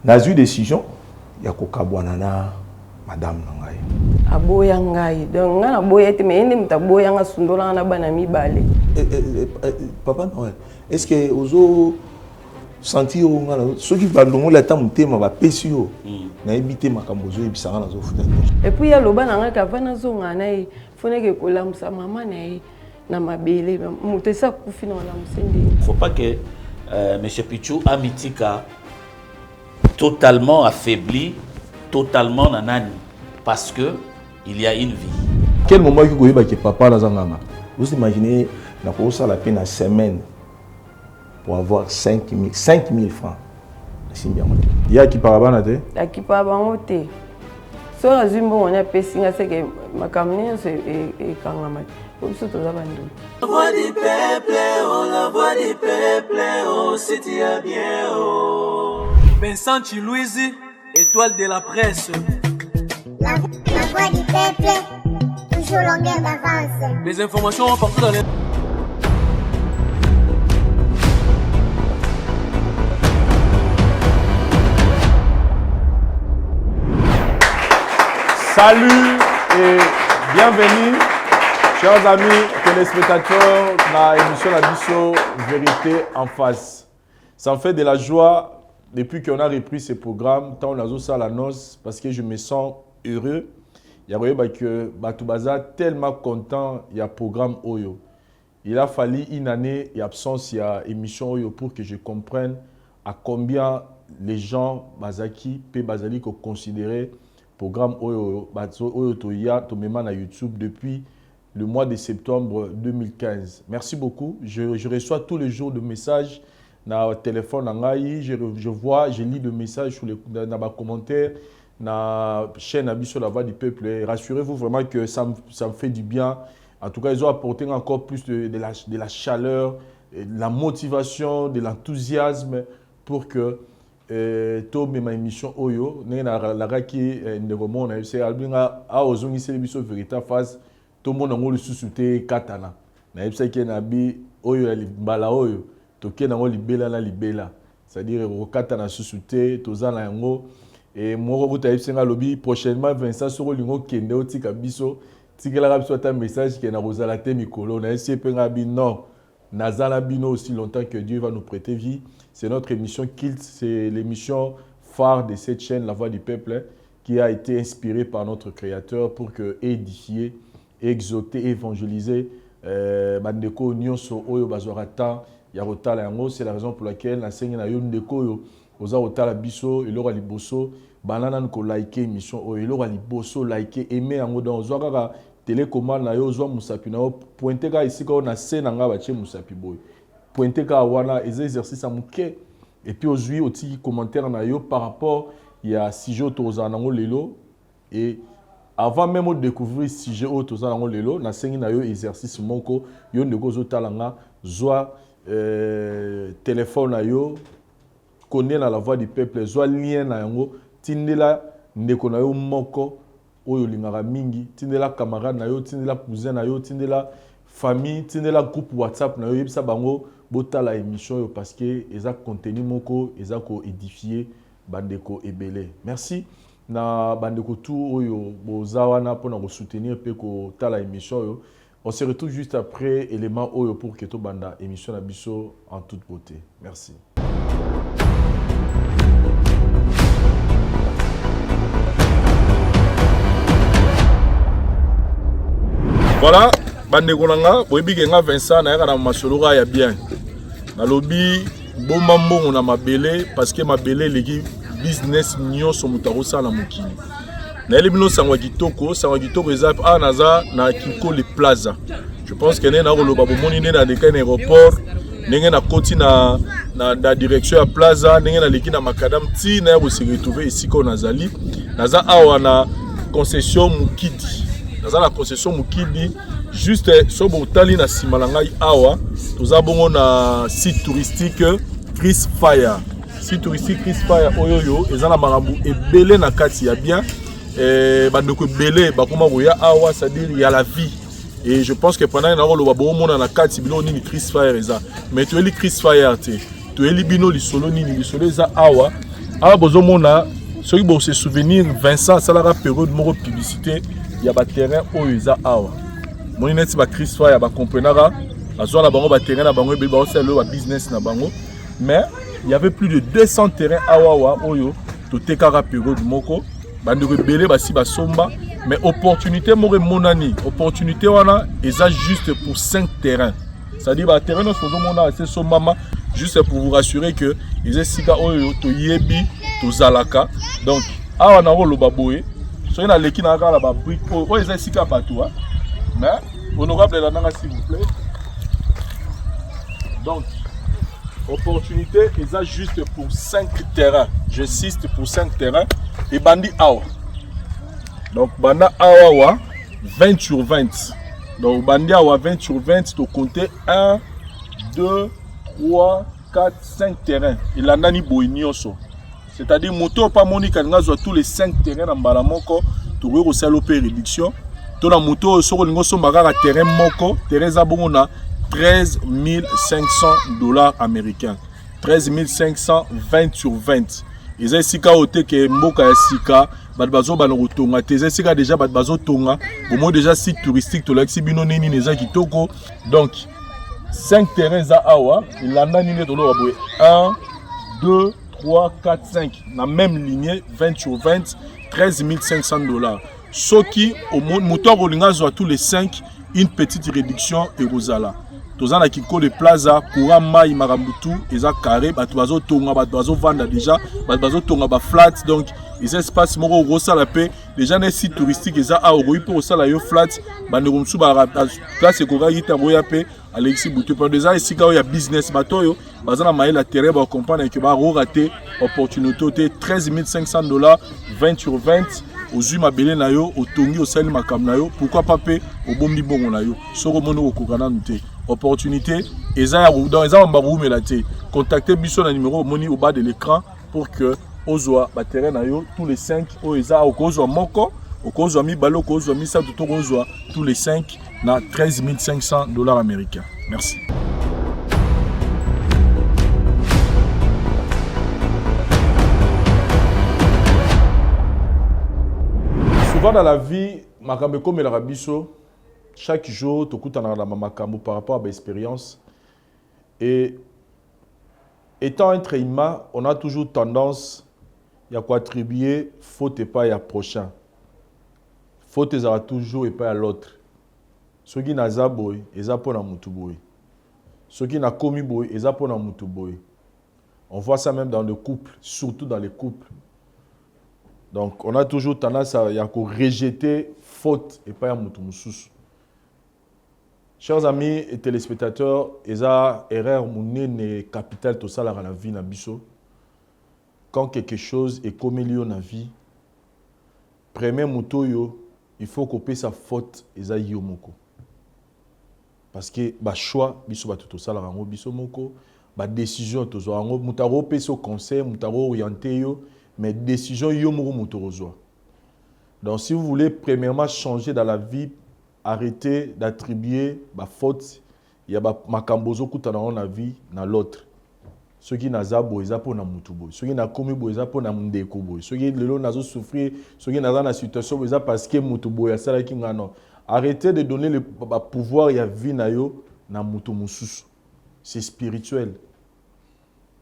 Nazu décision ya kokabwana na madame nangai. Aboya ngai. Donc ngana boya te mais inde mutaboya nga sundola na bana mibale. Papa Noël, est-ce que ozo sentir ngana soki bandongo la tamutema ba pesio na ebité makambo zo ebisanga na zo futa. Et puis ya loba nanga ka vana zo ngana e foneke kolamsa mama na e na mabele mutesa kufina wala musende. Faut pas que monsieur Pichou Amitika totalement affaibli, totalement nanani, parce que il y a une vie. Quel moment que vous voyez que papa là zangama? Vous imaginez na ko ça la peine à semaine pour avoir 5 000 francs. C'est bien. Il y a qui parabana te? Qui parabana te. So la zimbo on a pesinga c'est que ma camionne c'est et kangama. Comme ça tout ça bandu. La voix du peuple, oh la voix du peuple, oh c'est bien oh. Vincent Chilouizi, étoile de la presse. La voix du peuple, toujours longueur d'avance. Les informations partout dans les... Salut et bienvenue, chers amis téléspectateurs, dans l'émission La Bisso Vérité en face. Ça me fait de la joie depuis qu'on a repris ce programme, tant on a joué ça à la noce, parce que je me sens heureux. Il y a que Batoubaza tellement content, il y a programme Oyo. Il a fallu une année d'absence, il y a émission Oyo pour que je comprenne à combien les gens Bazaki, P Bazali, considéraient programme Oyo, Oyo Toya, Tomema na YouTube depuis le mois de septembre 2015. Merci beaucoup. Je reçois tous les jours de messages dans le téléphone. Je vois, je lis le message sur dans les commentaires, dans la chaîne Abisso La Voix du Peuple. Rassurez-vous vraiment que ça me fait du bien. En tout cas, ils ont apporté encore plus de la chaleur, de la motivation, de l'enthousiasme pour que toute ma émission Oyo, la raki ne remonte, c'est albinga a ozongi c'est l'émission vérité face tout le monde a le sous-souté katana. Na epsa ki na bi Oyo bala Oyo, toke na libela la libela. C'est-à-dire au katana sous-souté, tozana yango et moi robuta epsa lobby prochainement Vincent soro lingo kende otika biso, tikela biso ta message qui na rozala te mikolo na esi penga bi non. Nazala Bino aussi longtemps que Dieu va nous prêter vie. C'est notre émission Kilt, c'est l'émission phare de cette chaîne La Voix du Peuple qui a été inspirée par notre Créateur pour que édifier, exhorter, évangéliser Bandeko Nyonso Oyo Bazorata Yarotala Yango. C'est la raison pour laquelle la Seigneur na Yondeko Yo Oza Otala Biso et Lora Liboso Banana ko liker émission Oyo Lora Liboso liker aimer Yango dans Ozwaka télécommande na yo zwa musapi na pointer ka ici ko na scène nga ba che musapi boy pointer ka wana les exercices à muke et puis aujourd'hui aussi commentaire na yo par rapport il y a sujet toza nango lelo et avant même de découvrir sujet toza nango lelo na sengi na yo exercice moko yo ndeko zo talanga zwa téléphone na yo connaît na La Voix du Peuple zwa lien na yango tindela ndeko na yo moko oyo lingara mingi tindela camarade na yo tindela cousin na yo tindela famille tindela groupe WhatsApp na yo yebisa bango botala émission yo parce que eza contenu moko eza ko édifier bandeko ebele. Merci na bandeko tout oyo bozawana pona ko soutenir pe ko tala émission yo. On se retrouve juste après élément oyo pour que to banda émission na biso en toute beauté. Merci. Voilà, bandeko nanga, boyebi kenga Vincent na yaka na masoloka ya bien. Na lobi bomba mbongo na mabele parce que mabele leki business nyonso mutako sala mokili. Na elibino sangwa kitoko eza naza na Kinkole Plaza. Je pense que na koloba bomoni na deka na aéroport, ndenge na koti na direction ya Plaza, ndenge na leki na makadam ti na ya se retrouver ici ko nazali. Naza awa na concession Mukidi. Dans la concession Mukidi, juste sur Botali na Simalangai Awa, nous avons un site touristique Chris Fire. Site touristique Chris Fire Oyoyo, et dans la marabout et belé na kati ya bien, bandeko belé, bakoma boya Awa, c'est-à-dire il y a la vie. Et je pense que pendant un an le babo mona na kati bilo ni Chris Fire eza. Mais tu es li Chris Fire te, tu es li bino li solo ni li solo eza Awa. Ah, bozomona, ceux qui se souvenir, Vincent, ça la période de publicité, il y a des terrains où il y a awa. Mon net, c'est Chris Foy, il y a comprenara, la zone à bango, terrain à bango, il y a business na bango. Mais il y avait plus de 200 terrains awa oyo, tout est carré période moko, bande rebelle, basi basomba, mais opportunité more monani, opportunité wana, ils ont juste pour 5 terrains. C'est-à-dire que terrain nous faisons mon assez sommama juste pour vous rassurer que ils ont sika oyo to yebi to zalaka. Donc awa na rolo baboye, so na leki na kala ba brick o ils ont sika batua. Mais honorable la nanga s'il vous plaît. Donc opportunité ils ont juste pour 5 terrains. J'insiste pour 5 terrains et bandi awa. Donc banda awa 20 sur 20. Donc, bandi à 20 sur 20, tu compter 1, 2, 3, 4, 5 terrains. Il en a ni boinioso. C'est-à-dire, moto pas moni quand on a tous les 5 terrains dans Balamoko, tu veux aussi l'opérer réduction. Ton la moto sur le ngoso bagara terrain moko, terrain zabona 13 500 $ américains. 13 500, 20 sur 20. Ils ont sika ote ke mboka ya sika. Badbazo banotonga teze sika déjà badbazo tonga bon déjà site touristique to l'axi bino nini neza kitoko donc 5 terrains za awa il en a nini to lo 1 2 3 4 5 la même lignée 20 sur 20 13 500 $. Soki au moteur olinga zo tous les 5 une petite réduction et rozala tozana kiko de plaza courant mai marambutu eza carré badbazo tonga badbazo vanda déjà badbazo tonga ba flat donc les espaces moko rosa la paix déjà les sites touristiques eza a oroyi pour ça la yo flat bandeko msu ba place ekoka yita roya pe Alexis Boutou pendant déjà ici quand il y a business batoyo bazana maï la terre ba comprendre que ba raté opportunité 13 500 $, 20 sur 20 aux yuma belé na yo au tongi au sali makam na yo pourquoi pas pe au bombi bongo na yo soko mono okokana nté opportunité eza ya dans eza mbaru melate contactez biso na numéro moni au bas de l'écran pour que ozwa ba terrain na yo tous les 5 o eza okozwa moko okozwa mi balo okozwa mi sa tout okozwa tous les 5 na 13 500 $ américains. Merci. Souvent dans la vie, makambo comme la rabiso, chaque jour, tu écoutes un makambo par rapport à l'expérience. Et étant être humain, on a toujours tendance à attribuer faute et pas à prochain. Faute et toujours et pas à l'autre. Ceux qui n'ont pas boy, ils ont pas na mutu boy. Ceux qui n'ont commis boy, ils ont pas na mutu boy. On voit ça même dans le couple, surtout dans les couples. Donc, on a toujours tendance à rejeter faute et pas à mutu mususu. Chers amis et téléspectateurs, ils ont erreur mounene capital tout ça dans la vie na biso. Quand quelque chose est commis dans la vie, premier mutoyo, il faut couper sa faute et ça yomoko. Parce que ba choix biso ba tout ça la rango biso moko, ba décision to zo rango mutaro peso conseil, mutaro orienté yo, mais décision yomoko mutaro zo. Donc si vous voulez premièrement changer dans la vie, arrêtez d'attribuer ba faute, il y a ba makambozo kuta dans la vie dans l'autre. Ceux qui n'ont boy, ils ont mutu boy. Ceux qui n'ont commis boy, ils ont ndeko boy. Ceux qui n'ont souffrir, ceux qui n'ont dans la situation, ils ont parce que mutu boy, ça là qui non. Arrêtez de donner le pouvoir à vie na yo na mutu mususu. C'est spirituel.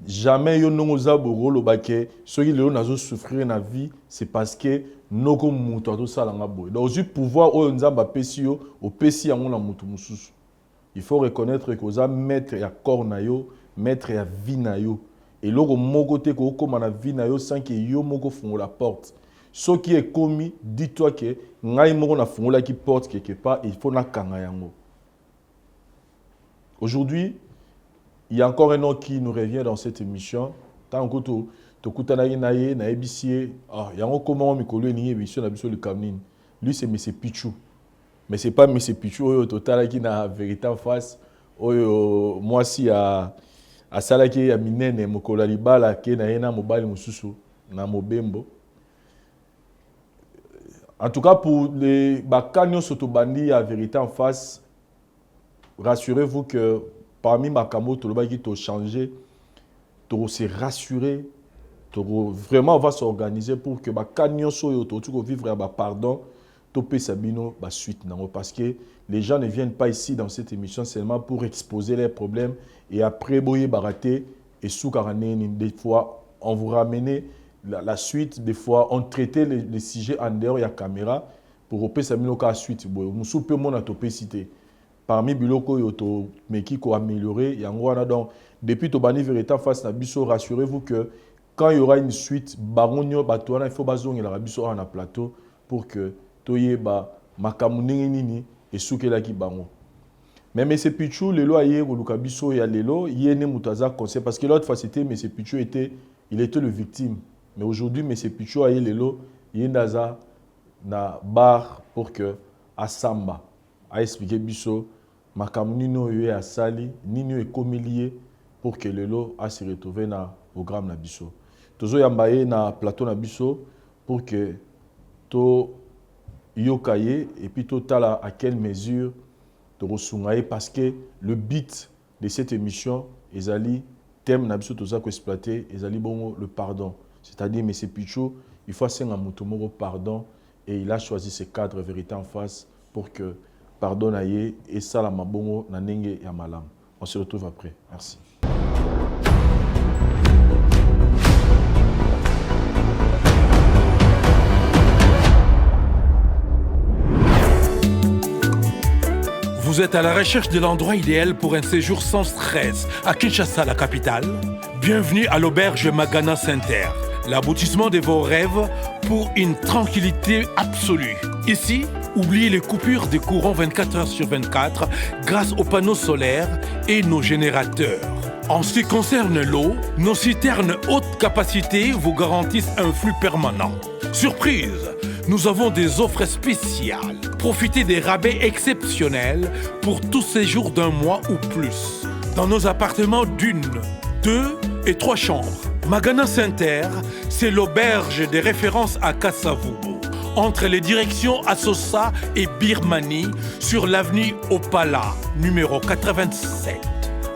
Jamais yo non zabo rolo baké. Ceux qui n'ont souffrir na vie, c'est parce que noko mutu to ça là boy. Donc du pouvoir au nzamba pesi yo, au pesi yango na mutu mususu. Il faut reconnaître que oza maître ya corps na yo, maître ya vie na yo. Et loko moko te ko koma na vie na yo sans que yo moko fongo la porte. Ce qui est commis, dis-toi que ngai moko na fongo la qui porte quelque part, il faut na kanga yango. Aujourd'hui, il y a encore un nom qui nous revient dans cette émission. Tant que tu kutana naye na ABC, ah yango comment mikolo ni émission na biso le kamnine. Lui c'est M. Pichou. Mais c'est pas M. Pichou au total qui na vérité en face. Moi si à salaki ya minene mokola libala ke na yena mobali mususu na mobembo. En tout cas pour les bakanyo sotobandi à vérité en face, rassurez-vous que parmi makambo to lobaki to changer, to se rassurer, vraiment on va s'organiser pour que quand nous sommes vivre pardon, topé sabino suite parce que les gens ne viennent pas ici dans cette émission seulement pour exposer leurs problèmes et après boyer baraté et sous des fois on vous ramenait la suite, des fois on traitait les sujets en dehors de la caméra pour opé sabino ka suite nous soupe mon topé cité parmi biloko yoto mais qui ko améliorer yango wana donc depuis to bani vérité face na biso rassurez-vous que quand il y aura une suite baronio batouana il faut bazongi la biso na plateau pour que toyeba makamunenge nini et soukela ki bango. Mais M. Pichou, le loi hier au Lukabiso et à Lelo, il est Moutaza conseil parce que l'autre fois c'était M. Pichou était le victime. Mais aujourd'hui M. Pichou a Lelo, il est naza na bar pour que Asamba a expliqué biso makamunino yé a sali nino est comilié pour que Lelo a se retrouvé na programme na biso. Tozo yambaye na plateau na biso pour que to yokaye et puis total à quelle mesure de ressoungaye parce que le but de cette émission ezali thème na biso toza ko exploiter ezali bongo le pardon, c'est-à-dire M. Pichou il faut senga mutu moko pardon et il a choisi ce cadre vérité en face pour que pardon aye et ça la mabongo na ndenge ya malam. On se retrouve après. Merci. Vous êtes à la recherche de l'endroit idéal pour un séjour sans stress à Kinshasa, la capitale? Bienvenue à l'auberge Magana Center, l'aboutissement de vos rêves pour une tranquillité absolue. Ici, oubliez les coupures de courant 24 heures sur 24 grâce aux panneaux solaires et nos générateurs. En ce qui concerne l'eau, nos citernes haute capacité vous garantissent un flux permanent. Surprise! Nous avons des offres spéciales. Profitez des rabais exceptionnels pour tout séjour d'un mois ou plus. Dans nos appartements d'une, 2 et 3 chambres. Magana Center, c'est l'auberge des références à Kasavubu. Entre les directions Assosa et Birmanie sur l'avenue Opala, numéro 87.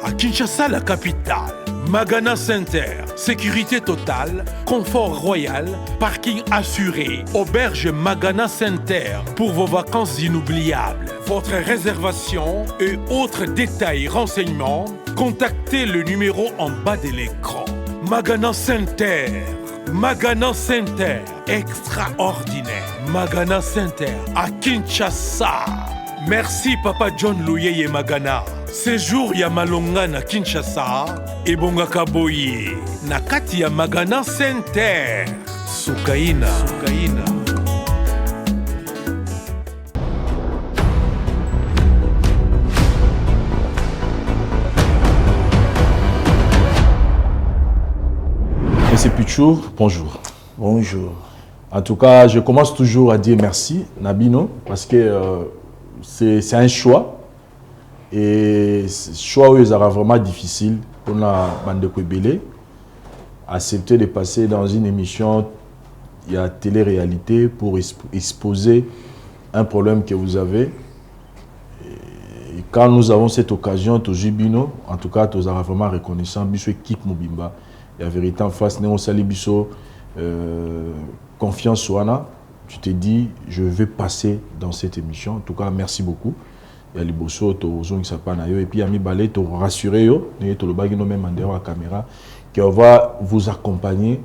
À Kinshasa, la capitale. Magana Center, sécurité totale, confort royal, parking assuré, auberge Magana Center pour vos vacances inoubliables. Votre réservation et autres détails, renseignements, contactez le numéro en bas de l'écran. Magana Center, Magana Center, extraordinaire. Magana Center à Kinshasa. Merci Papa John Louyeye Magana. Séjour ya malonga na Kinshasa et bongaka boye na kati ya Magana Center. Sukaina. M. Pichou, bonjour. Bonjour. En tout cas, je commence toujours à dire merci, Nabino, parce que c'est un choix. Et ce choix sera vraiment difficile pour la bande de Kwebele. Accepter de passer dans une émission, il y a télé-réalité pour exposer un problème que vous avez. Et quand nous avons cette occasion, Tojibino, en tout cas, nous avons vraiment reconnaissant, Biso équipe Mobimba. La vérité en face, Néo Sali Biso, confiance Souana. Tu t'es dit, je vais passer dans cette émission. En tout cas, merci beaucoup. Il y a les bossos, et puis Ami Balé, tu rassurer, tu le bagino même en dehors à la caméra, qu'on va vous accompagner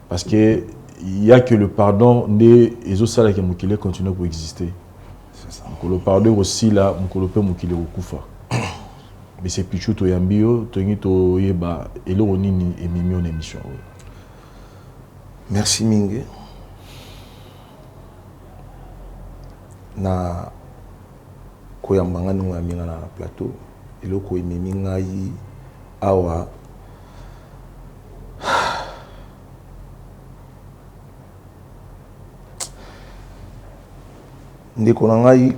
parce qu'il n'y a que le pardon des autres salles qui ont continué pour exister. C'est ça. Donc le pardon aussi là, on peut moukiler au koufa. Mais c'est Pichou to yambio, to ngito yeba, et là on est émission émission. Merci Mingue. Na koyambanga nunga minga na plateau eloko ememi ngai awa ndeko na ngai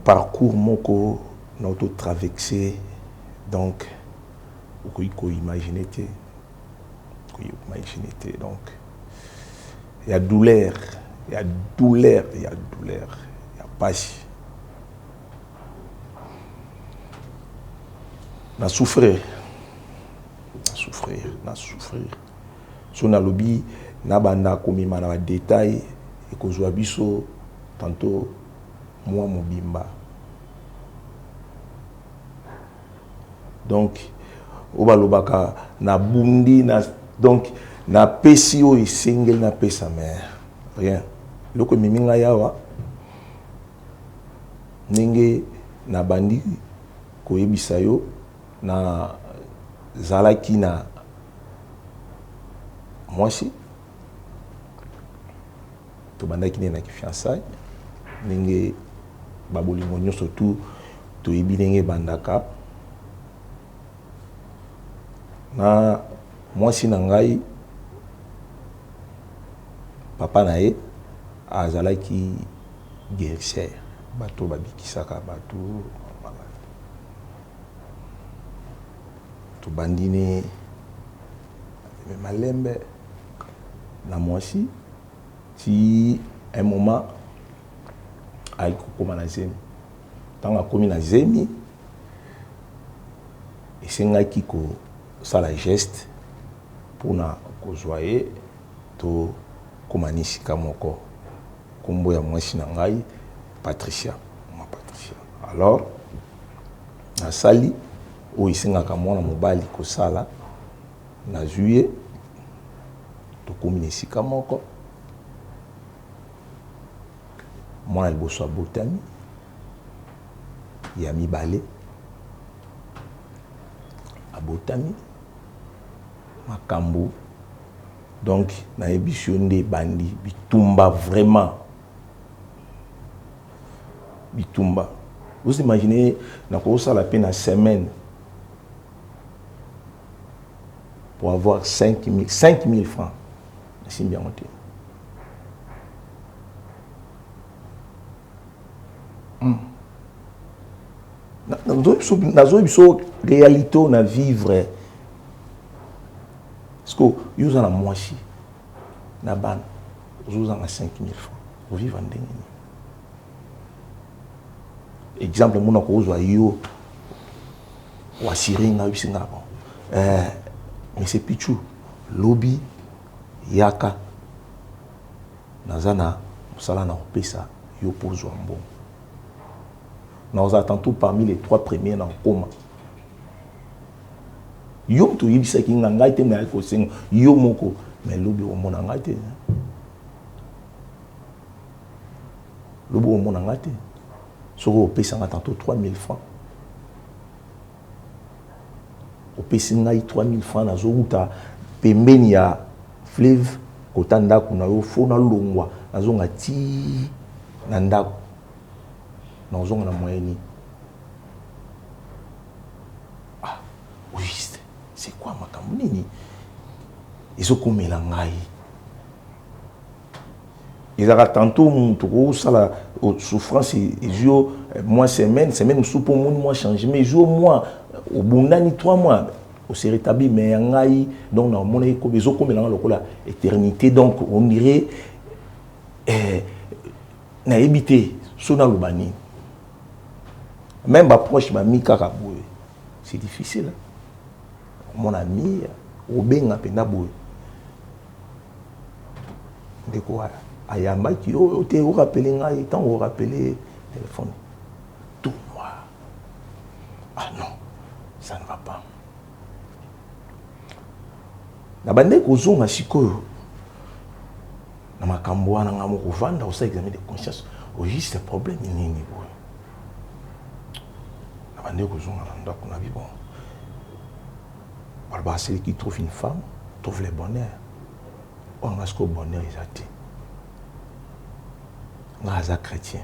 parcours moko na auto traversé donc ko imaginer donc il y a douleur. Il y a douleur, il y a page. On a souffert. souffrir. So na lobby na banda komima na détail et kozwa biso tantôt moi mobimba. Donc obalobaka na bundi na donc na pesi o single na pesa mère rien loko miminga yawa ninge na bandi koyebisa yo na zalaki na mwasi to bandaki ne na fiançailles ninge babolingo nyonso tu toyebi ndenge bandaka na mwasi na ngai papa na ye azalaki guerrier bato babikisaka bato tobandine malembe na mwasi si un moment ayi kokoma na zemi ntango akomi na zemi esengaki kosala geste mpona kozwa ye to komani sika moko kombo ya mwasi na ngai Patricia. Alors nasali oyo esengaka mwana mobali kosala na juillet tokomi na esika moko mwana liboso abotami ya mibale abotami makambo donc nayebi so nde bandi bitumba vraiment bitumba. Vous imaginez nakosala pe na semaine pour avoir 5 000 francs. C'est bien monté. Nazo biso réalité na vivre. Parce que vous en a moitié na ban, vous en a 5 000 francs. Vous vivez en dingue. Exemple mon ko zo yo wa siringa bisinga bon. Monsieur Pichu lobby yaka nazana musala na pesa yo pour Zouambo. Nous attendons parmi les 3 premiers dans le coma. Yo to yibisa ki ngai te na ko sing yo moko mais lobby o mona ngai te. Lobby o mona ngai te. Sur au pesa tantôt 3 000 francs. Au pesa ngai 3 000 francs na zoruta pembeni ya fleuve kotanda kuna yo fona longwa nazonga ti na ndako. Nazonga na moyeni. Ah, oui, c'est quoi makambo nini? Ezokomela ngai. Ils ont tantôt mon sala souffrance et jour mois semaine sous pour moi changer mais jour mois au bundani 3 mois au s'est rétabli mais ngai donc na mon eko bezo comme la lokola éternité donc on dirait na habité sona lobani même ba proche ba mi kaka boye c'est difficile mon ami au benga penda boye de quoi ayamba qui te vous rappelez ngai tant vous rappelez téléphone tout noir. Ah non, ça ne va pas. Na bande ko zonga sikoyo na makambo wana ngamo kovanda au sa examen de conscience au juste problème nini boy. Na bande ko zonga na ndako na bi bon. Barba celui qui trouve une femme trouve le bonheur. On a ce que bonheur est athée. Ngaza chrétien.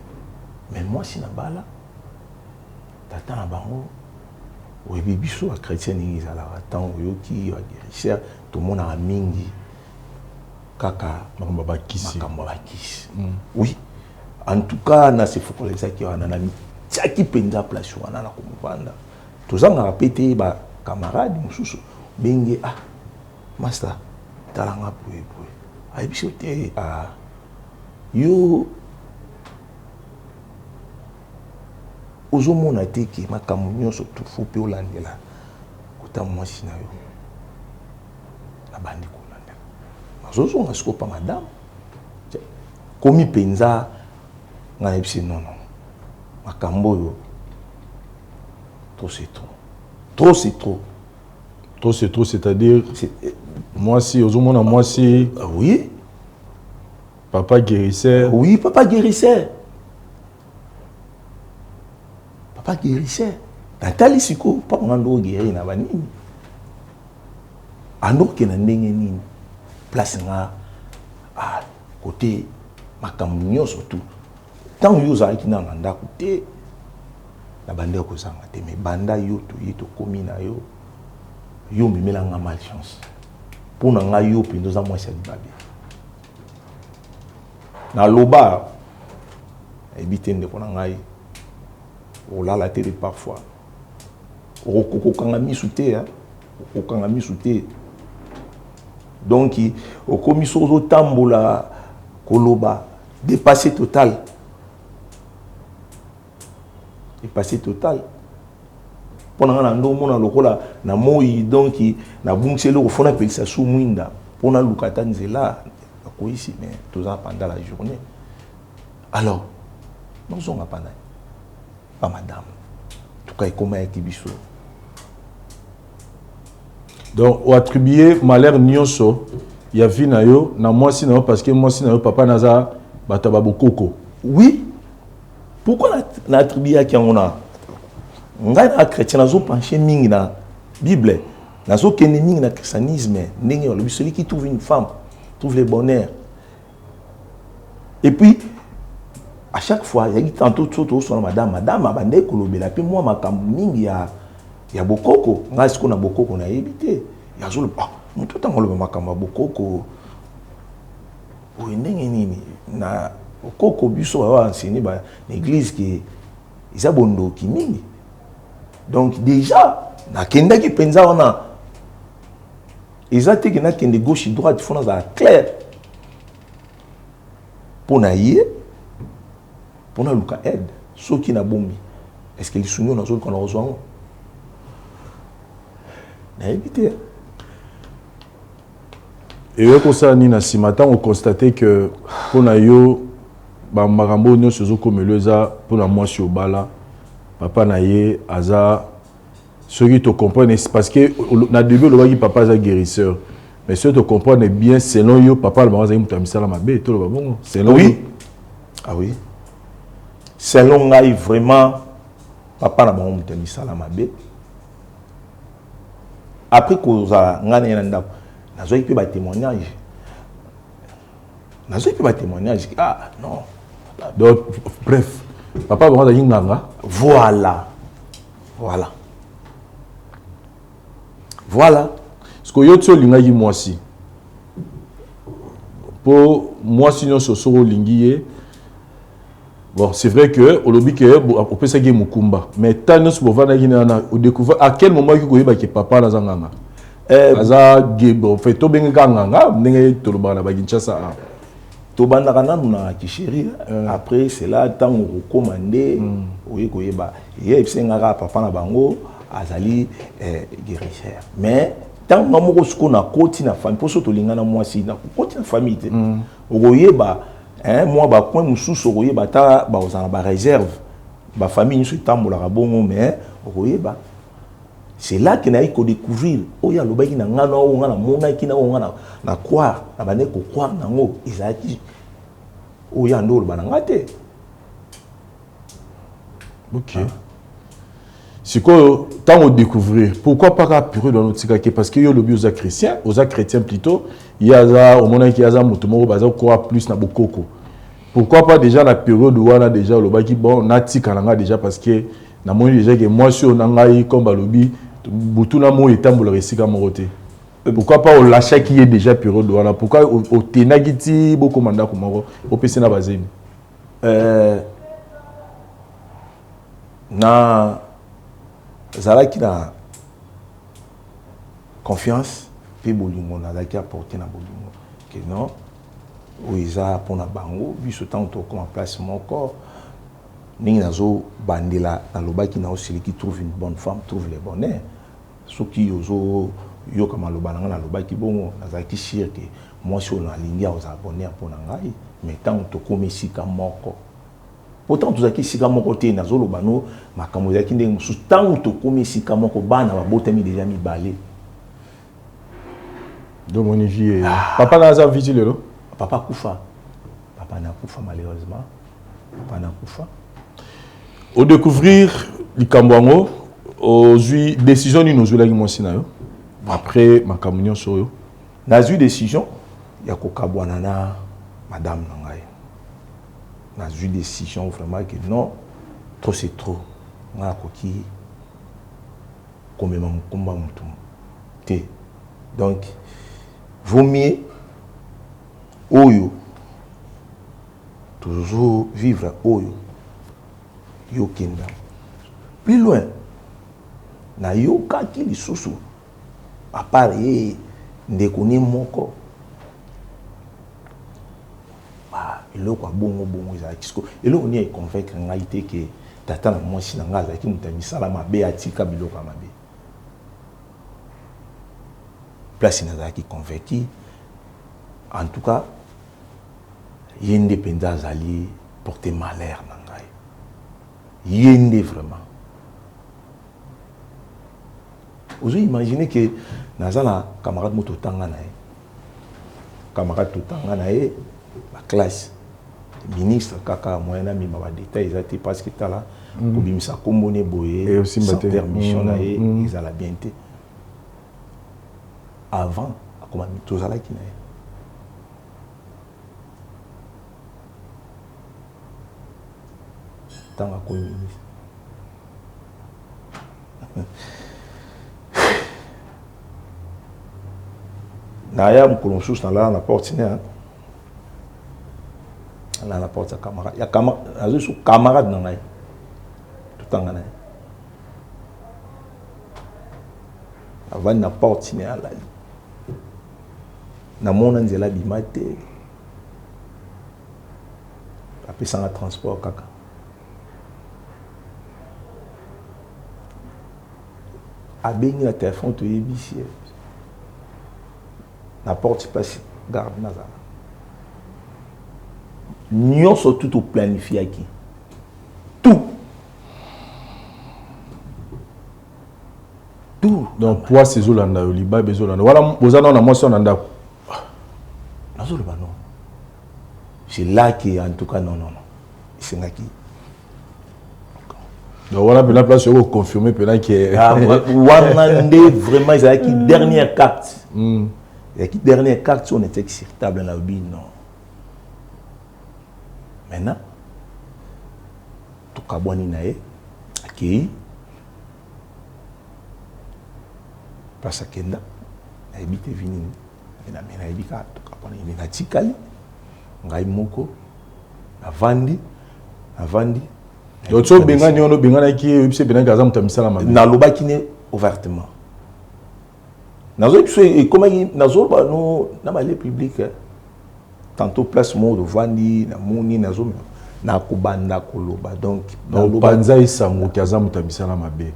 Mais moi si na bala tata na bango oui biso a chrétien ni za la tant yoki a guérisseur tout monde a mingi kaka makambo bakisi. Oui. En tout cas na se foko les qui wana na mi tiaki penza place wana na komuvanda. Tozanga rapete ba camarade mususu benge ah master talanga boye boye. Ai biso te ah yo ozomona te ke makambo nyonso tufu pe olandela kota mwasi na yo bandi kolandela nazozonga siko pa madame komi penza nga yebisi non makambo oyo trop c'est trop trop c'est trop trop c'est trop, c'est-à-dire moi si aux hommes moi si oui papa guérisseur. Oui, papa guérisseur. Papa guérisseur. Natali siko, papa ngando guéri na banini. Ando ke na ndenge nini. Place nga côté makambo nyonso tout. Tant yo za ki na nganda côté na bande ko sanga te mais banda yo to yito komi na yo. Yo mimela nga malchance. Pona nga yo pindo za moi babi. Na loba ebitende ko na ngai olala télé parfois okokanga misute okokanga misute donc okomi sozo tambola koloba dépassé total pona na ndo mona lokola na moi donc na bungselo ko fona pelisa su mwinda pona lukata nzela ici, mais tout ça pendant la journée. Alors, nous sommes pas madame. En tout cas, comment est-ce que donc, on attribue malheur nyonso, il y a vu na yo, na moi si na parce que moi si na yo papa naza bataba bokoko. Oui. Pourquoi na attribue qui on a? Ngai na chrétien nazo pencher mingi na Bible. Nazo kene mingi na christianisme, ndenge le celui qui trouve une femme trouve le bonheur. Et puis, à chaque fois, il y a tantôt sur madame, abandé kolobela, puis moi, ma kaming, il y a bokoko. Est-ce qu'on a bokoko, on a évité. Il y a zolo, mon tout temps, on le ma kamba bokoko. Oui, nini, na bokoko, biso, va enseigner, l'église qui est abondo qui mingi. Donc, déjà, na kenda qui pensa, on a. Ils ont été de gauche et droite, ils font dans clair. Pour naïe, pour na luka aide, ceux qui n'a bombi. Est-ce que les soumis ont qu'on a reçu? N'a évité. Et comme ça, Nina, si matin on constatait que pour naïo, marambo nous se comme le za pour la moitié au bala, papa naïe, aza. Ceux qui te comprennent, parce que na début le papa est guérisseur, mais ceux qui te comprennent bien, selon yo papa le maman est misala mabe, tout le bon. Selon oui. Ah oui. Selon ngai vraiment papa na maman est misala mabe. Après koza ngane nanda, nazo ipe ba témoignage. Ah non. Donc bref, papa maman est nganga. Voilà. Ce que yo tso linga yi mwasi. Pour mwasi nyo sosoro lingiye. Bon, c'est vrai que au lobby que on peut ça mukumba, mais tant so bovana na au découvrir à quel moment que koyeba que papa na zanganga. Aza gebo fait to benga nganga, ndenge to lo bana ba Kinshasa. To banda kana na kishiri après c'est là tant on recommandé oye koyeba. Ye psenga papa na bango azali guérisseur. Mais tant maman ko na koti na famille pour surtout lingana moi si na koti na famille okoyeba moi ba point mususu okoyeba ta ba ozana ba réserve ba famille nso tambola bongo mais okoyeba c'est là que na iko découvrir oya lobaki na ngana o ngana mona ki na o ngana na croire na bane ko croire nango ezaki oya ndo ba na ngate. OK. C'est quoi tant on découvrir pourquoi pas rappurer dans notre cas parce que yo le bio aux chrétiens plutôt il y a au moment qui y a ça mutumo baza quoi plus na bokoko pourquoi pas déjà la période où on a déjà le baki bon nati kananga déjà parce que na moi déjà que moi sur nangai comme balobi butu na mo etambola resika moroté pourquoi pas au lâcher qui est déjà période où on a pourquoi au tenagiti beaucoup manda komoro au pc na bazeni na zalaki na confiance pe bolingo na zaki apporter na bolingo que non oiza pona bango biso tant to comme en place mon corps ningi nazo bandela na lobaki na osili qui trouve une bonne femme trouve le bonheur ceux qui ozo yo kama lobananga na lobaki bongo nazaki sûr que moi si on a lingi aux abonnés pour ngai mais tant to komisika moko pourtant tozaki sika moko te nazo lobano makambo zaki ndenge musu tant to komisika moko bana babotami déjà mibale donc mon vie papa na za viti lelo papa kufa na kufa malheureusement papa na kufa au découvrir likambo aujourd'hui décision ni nozula ki mosina yo après makambo nyonso yo nazu décision ya kokabwana na madame nangai nazu décision vraiment que non trop c'est trop nga koki komema mukumba mutu te donc vaut mieux oyo toujours vivre oyo yo kenda plus loin na yo kaki lisusu à part ndeko ni moko ba eloko bongo za kisko eloko ni convaincre ngai te que tata na mwasi na ngaza ki mutamisala mabe atika biloko mabe place na za ki convaincu en tout cas yende penza zali porter malheur na ngai yende vraiment. Vous imaginez que nazala camarade moto tanga na ye camarade to tanga na ye la classe ministre kaka moyena mi ba détails ezati parce que tala ko bimisa kombone boye sans permission na ye ezala bien te avant akoma tozala ki na ye tanga ko ministre Naya mkolonsus na la porte né la porte à camarade ya camarade sous camarade na ngai tout en ngai avant na porte né la na mona nzela bimate apesa na transport kaka abengi na téléphone to yebisi la porte passe garde nazala nous surtout tout planifié qui tout donc pour ces olanda liba bezolanda voilà bozana na motion na ndako nazolo ba non c'est là que en tout cas non c'est là qui donc voilà la place où confirmer pendant que Wamande vraiment ils avaient qui dernière carte et qui dernière carte on était acceptable là oui non maintenant tout kabwani nae aki place kenda na ebite vini na mena ebika tout kabwani ni na tikali ngai moko na vandi donc so benga nyono benga na ki ebise benga za mutamisala mabe na lobaki ne ouvertement nazo et comment nazo ba no na ba les public tantôt place mode vandi na moni nazo na kubanda koloba donc na panza isango kaza mutamisala mabe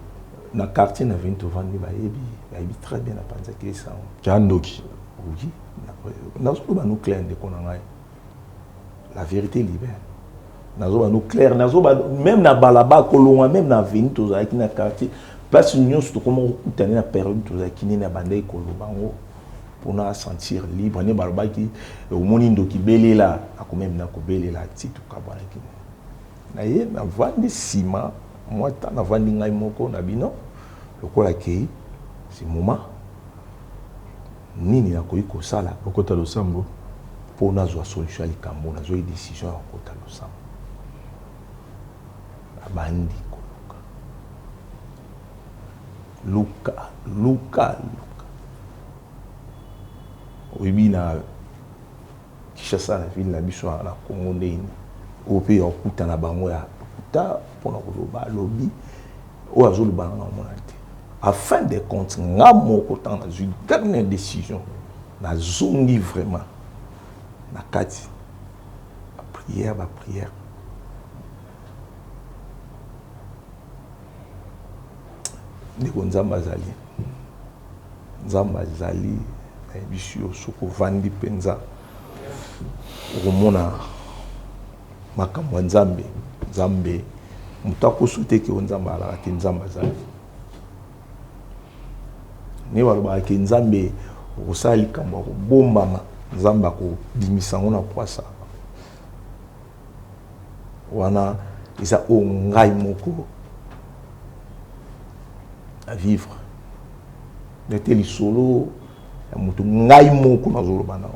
na quartier na vinto vandi ba yebi très bien na panza ki isango kandoki oui nazo ba no clair de konanga la vérité libère nazo ba no clair nazo ba même na balaba kolonga même na vinto za ki na quartier place union surtout comment utani na période to za ki na banda koloba ngo pour nous sentir libre ne balba ki au moni ndoki belela akomem na ko belela titu kabana ki na ye na vandi sima moi ta na vandi ngai moko na bino lokola kei c'est moment nini na koyi ko sala okota lo sambo pour na zo solution li kambo na zo décision okota lo sambo abandi ko Luka oui na Kinshasa la ville na biso na Congo ndeni ope ya kuta na bango ya kuta pona koloba lobby o azolo banga monate afin de compte nga moko tant na une dernière décision na zongi vraiment na kati ba prière ndeko nzamba zali Nzamba zali na bisio soko vandi penza romona makambo ya nzambe nzambe mutako sote ke nzamba ala ke nzamba zali ne baloba ke nzambe osali kambo ko bombama nzamba ko bimisa ngona kwasa wana isa o ngai moko à vivre n'était li solo mutu ngai moko na zoloba na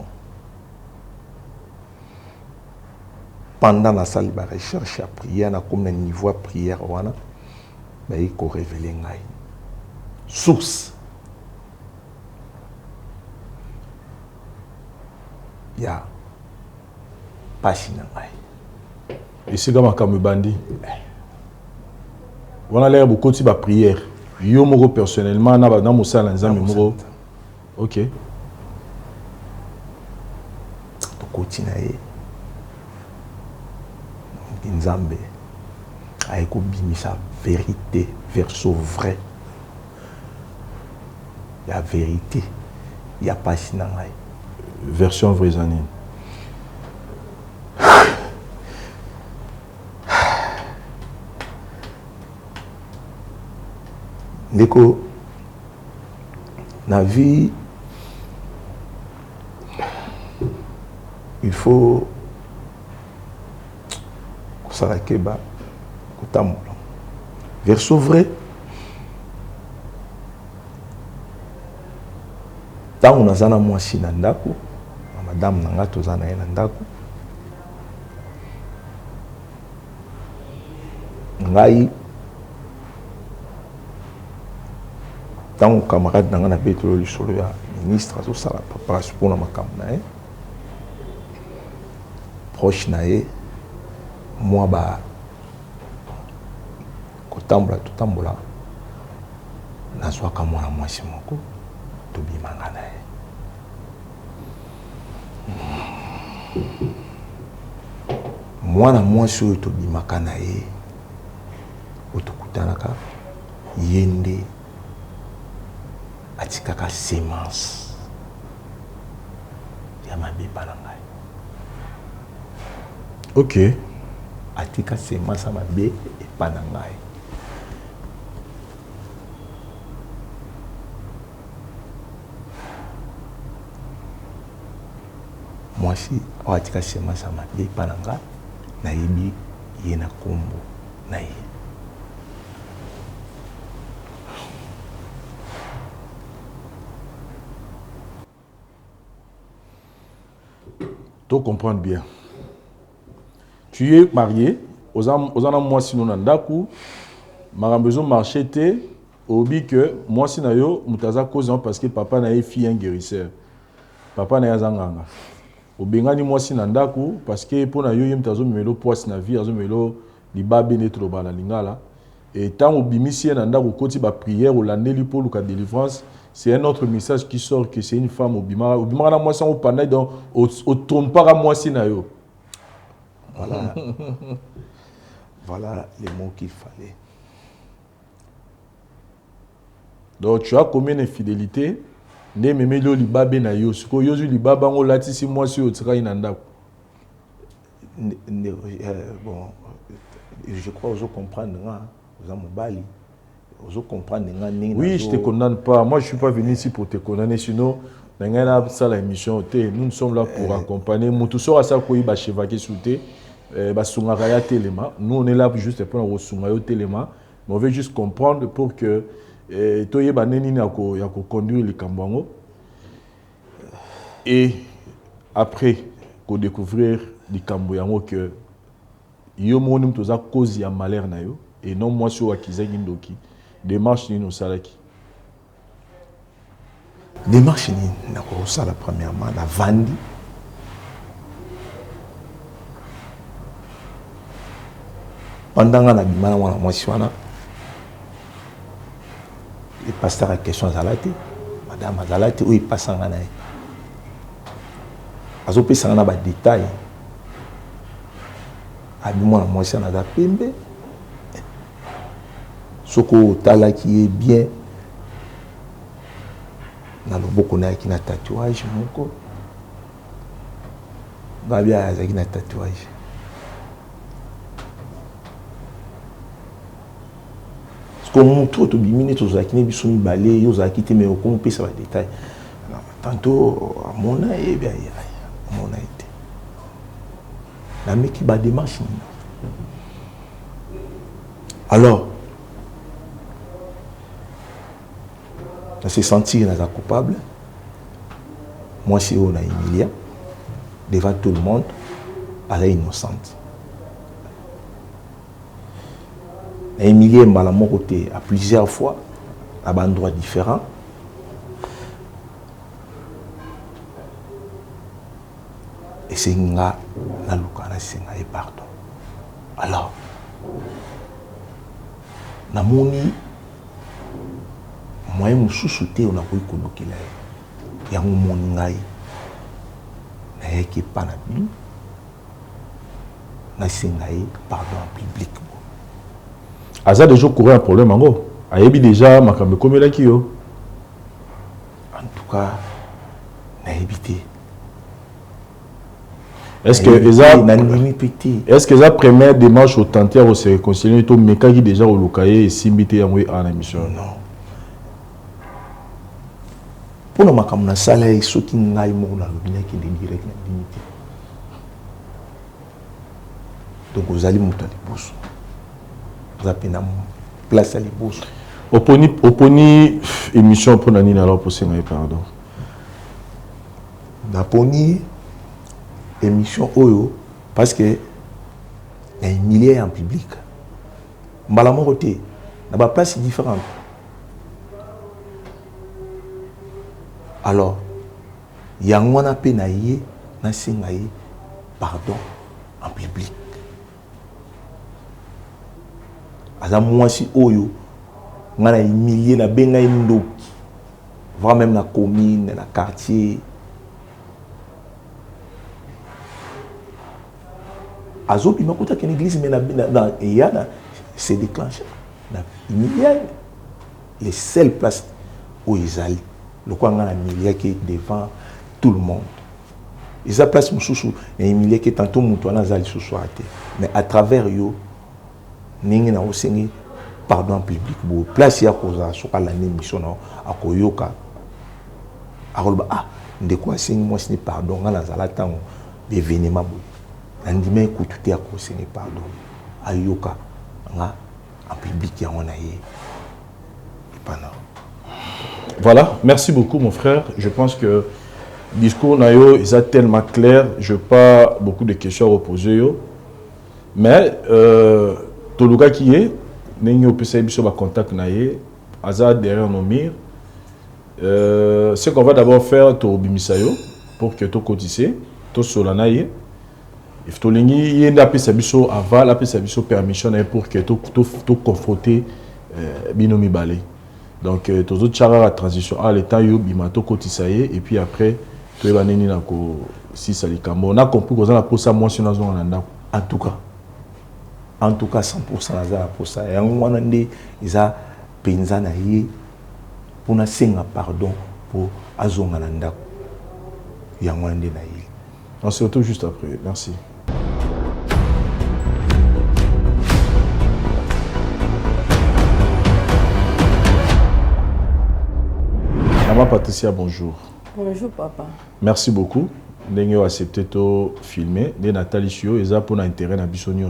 pendant la salle de recherche à prière na comme un niveau à prière wana ba il ko révéler ngai source ya pasi na ngai et c'est comme un bandi wana l'air beaucoup de prière yo moko personnellement na ba na musala nzambe moko OK to continuer nzambe ay ko bimisa vérité verso vrai la vérité il y a pas si na ngai version vraie zanine ndeko na vie il faut kosala keba kotambola verso vrai ntango naza na mwasi na ndako na madame na nga toza na ye na ndako ngai ntango camarade na nga na betolo lisolo ya ministre azosala préparation mpona makambo na ye proche na ye mwa ba kotambola totambola nazwaka mwana mwasi moko tobimanga na ye mwana mwasi oyo tobimaka na ye oyo tokutanaka ye nde atikaka semence ya mabepa na ngai OK atika semence ya mabe epa na ngai mwasi oyo atika semence ya mabe epa na ngai nayebi ye na kombo na ye to comprendre bien tu es marié aux ans moi sinon nandaku marambezo marché te obi que moi si na yo mutaza cause parce que papa na fille un guérisseur papa na yazanganga obengani moi si nandaku parce que pour na yo yem tazo melo poisse na vie azo melo libabe netro bala lingala et tant obimisi nandaku koti ba prière olandeli pour luka délivrance. C'est un autre message qui sort que c'est une femme au bimara. Au bimara, moi, ça, au panay, donc, au trompara, moi, si na yo. Voilà. Voilà les mots qu'il fallait. Donc, tu as combien d'infidélité? Ne me mets le libabe na yo. Ce que yo du libaba, on l'a dit, si moi, si au tira inanda. Bon, je crois que vous comprenez, vous avez bali. Vous comprenez, oui, je ne te condamne pas. Moi, je ne suis pas venu ici pour te condamner. Sinon, nous ne sommes là pour accompagner. Nous sommes là pour nous, on est là juste pour nous on veut juste comprendre pour que conduire les Kambango. Et après, qu'on découvrir les Kamboyango que yo monim toza cause ya malheur na yo et non moi sur akizaki ndoki. Démarche ni no salaki. Démarche ni na ko sala premièrement na vandi. Pendant la bimana wana mwasi wana le pasteur a question zalati madame azalati ou il passe en anaï. Azo pesa na ba détail. Abimona mwasi na da pembe. Soko tala qui est bien na loboko na qui na tatouage moko ngabia azaki na tatouage comme tout to bimine to zaki ne biso mi balé yo zaki te mais comme pesa ba détail tantôt à mon aïe bien mon aïe la mec qui bat démarche alors on se sentir dans un coupable moi si on a humilié devant tout le monde elle est innocente elle a humilié à mon côté à plusieurs fois à un endroit différent et c'est nga na lukana c'est nga et pardon alors na moni moi mususu te on a koyi kolokela yango moni ngai na yeki pana bino na senga et pardon en public aza déjà courir un problème ango ayebi déjà makambe komela ki yo en tout cas na évité. Est-ce que la première démarche authentique se réconcilier est au meka qui déjà au locaye et simbité en en émission? Non. Pour nous comme na sala et ceux qui n'aillent pas na lobina qui est direct la dignité. Donc vous allez monter les bourses. Vous avez une place à les bourses. Oponi émission pour nani alors pour se pardon. Naponi émission Oyo parce que il y a un millier en public. Malamo côté, na ba place différente. Alors, il y a un penaïe na singaï pardon en public. Asa moi si Oyo, ngana humilié na benga ndoki. Voire même la commune, la quartier. Azopi makuta que l'église mais dans Yana c'est déclenché. Il y a les seules places où ils allaient. Le quoi on a Emilia qui est devant tout le monde. Ils a place mususu et Emilia qui est tantôt mutuana zali sosoate. Mais à travers yo ningi na osengi pardon public bo place ya koza soka la émission na akoyoka. Akolba ah ndeko asengi moi ce pardon ngana zala tango d'événement bo. Andime écouter à cause n'est pardon ayoka nga en public ya on a yé voilà, merci beaucoup mon frère. Je pense que le discours nayo est tellement clair, je n'ai pas beaucoup de questions à reposer yo. Mais tout le gars qui est n'engi opesa biso ba contact naye azar derrière nos murs. Ce qu'on va d'abord faire to bimisayo pour que to cotiser to solanaye. Il faut que y ait avant la permission pour que tu confronter binomi balé. Donc tous autres chara la transition à l'état yo bimato kotisaye et puis après tu vas neni na ko si salikamo. On a compris que ça pour ça moi sur en tout cas 100% azala pour ça et on a ndé isa penza na ye pour na senga pardon pour azonga na ndako ya ngwande na ye. On se retrouve juste après. Merci. Maman Patricia, bonjour. Bonjour papa. Merci beaucoup. Nous avons accepté de filmer. Nathalie Chio, ils ont pour intérêt à Bissonio.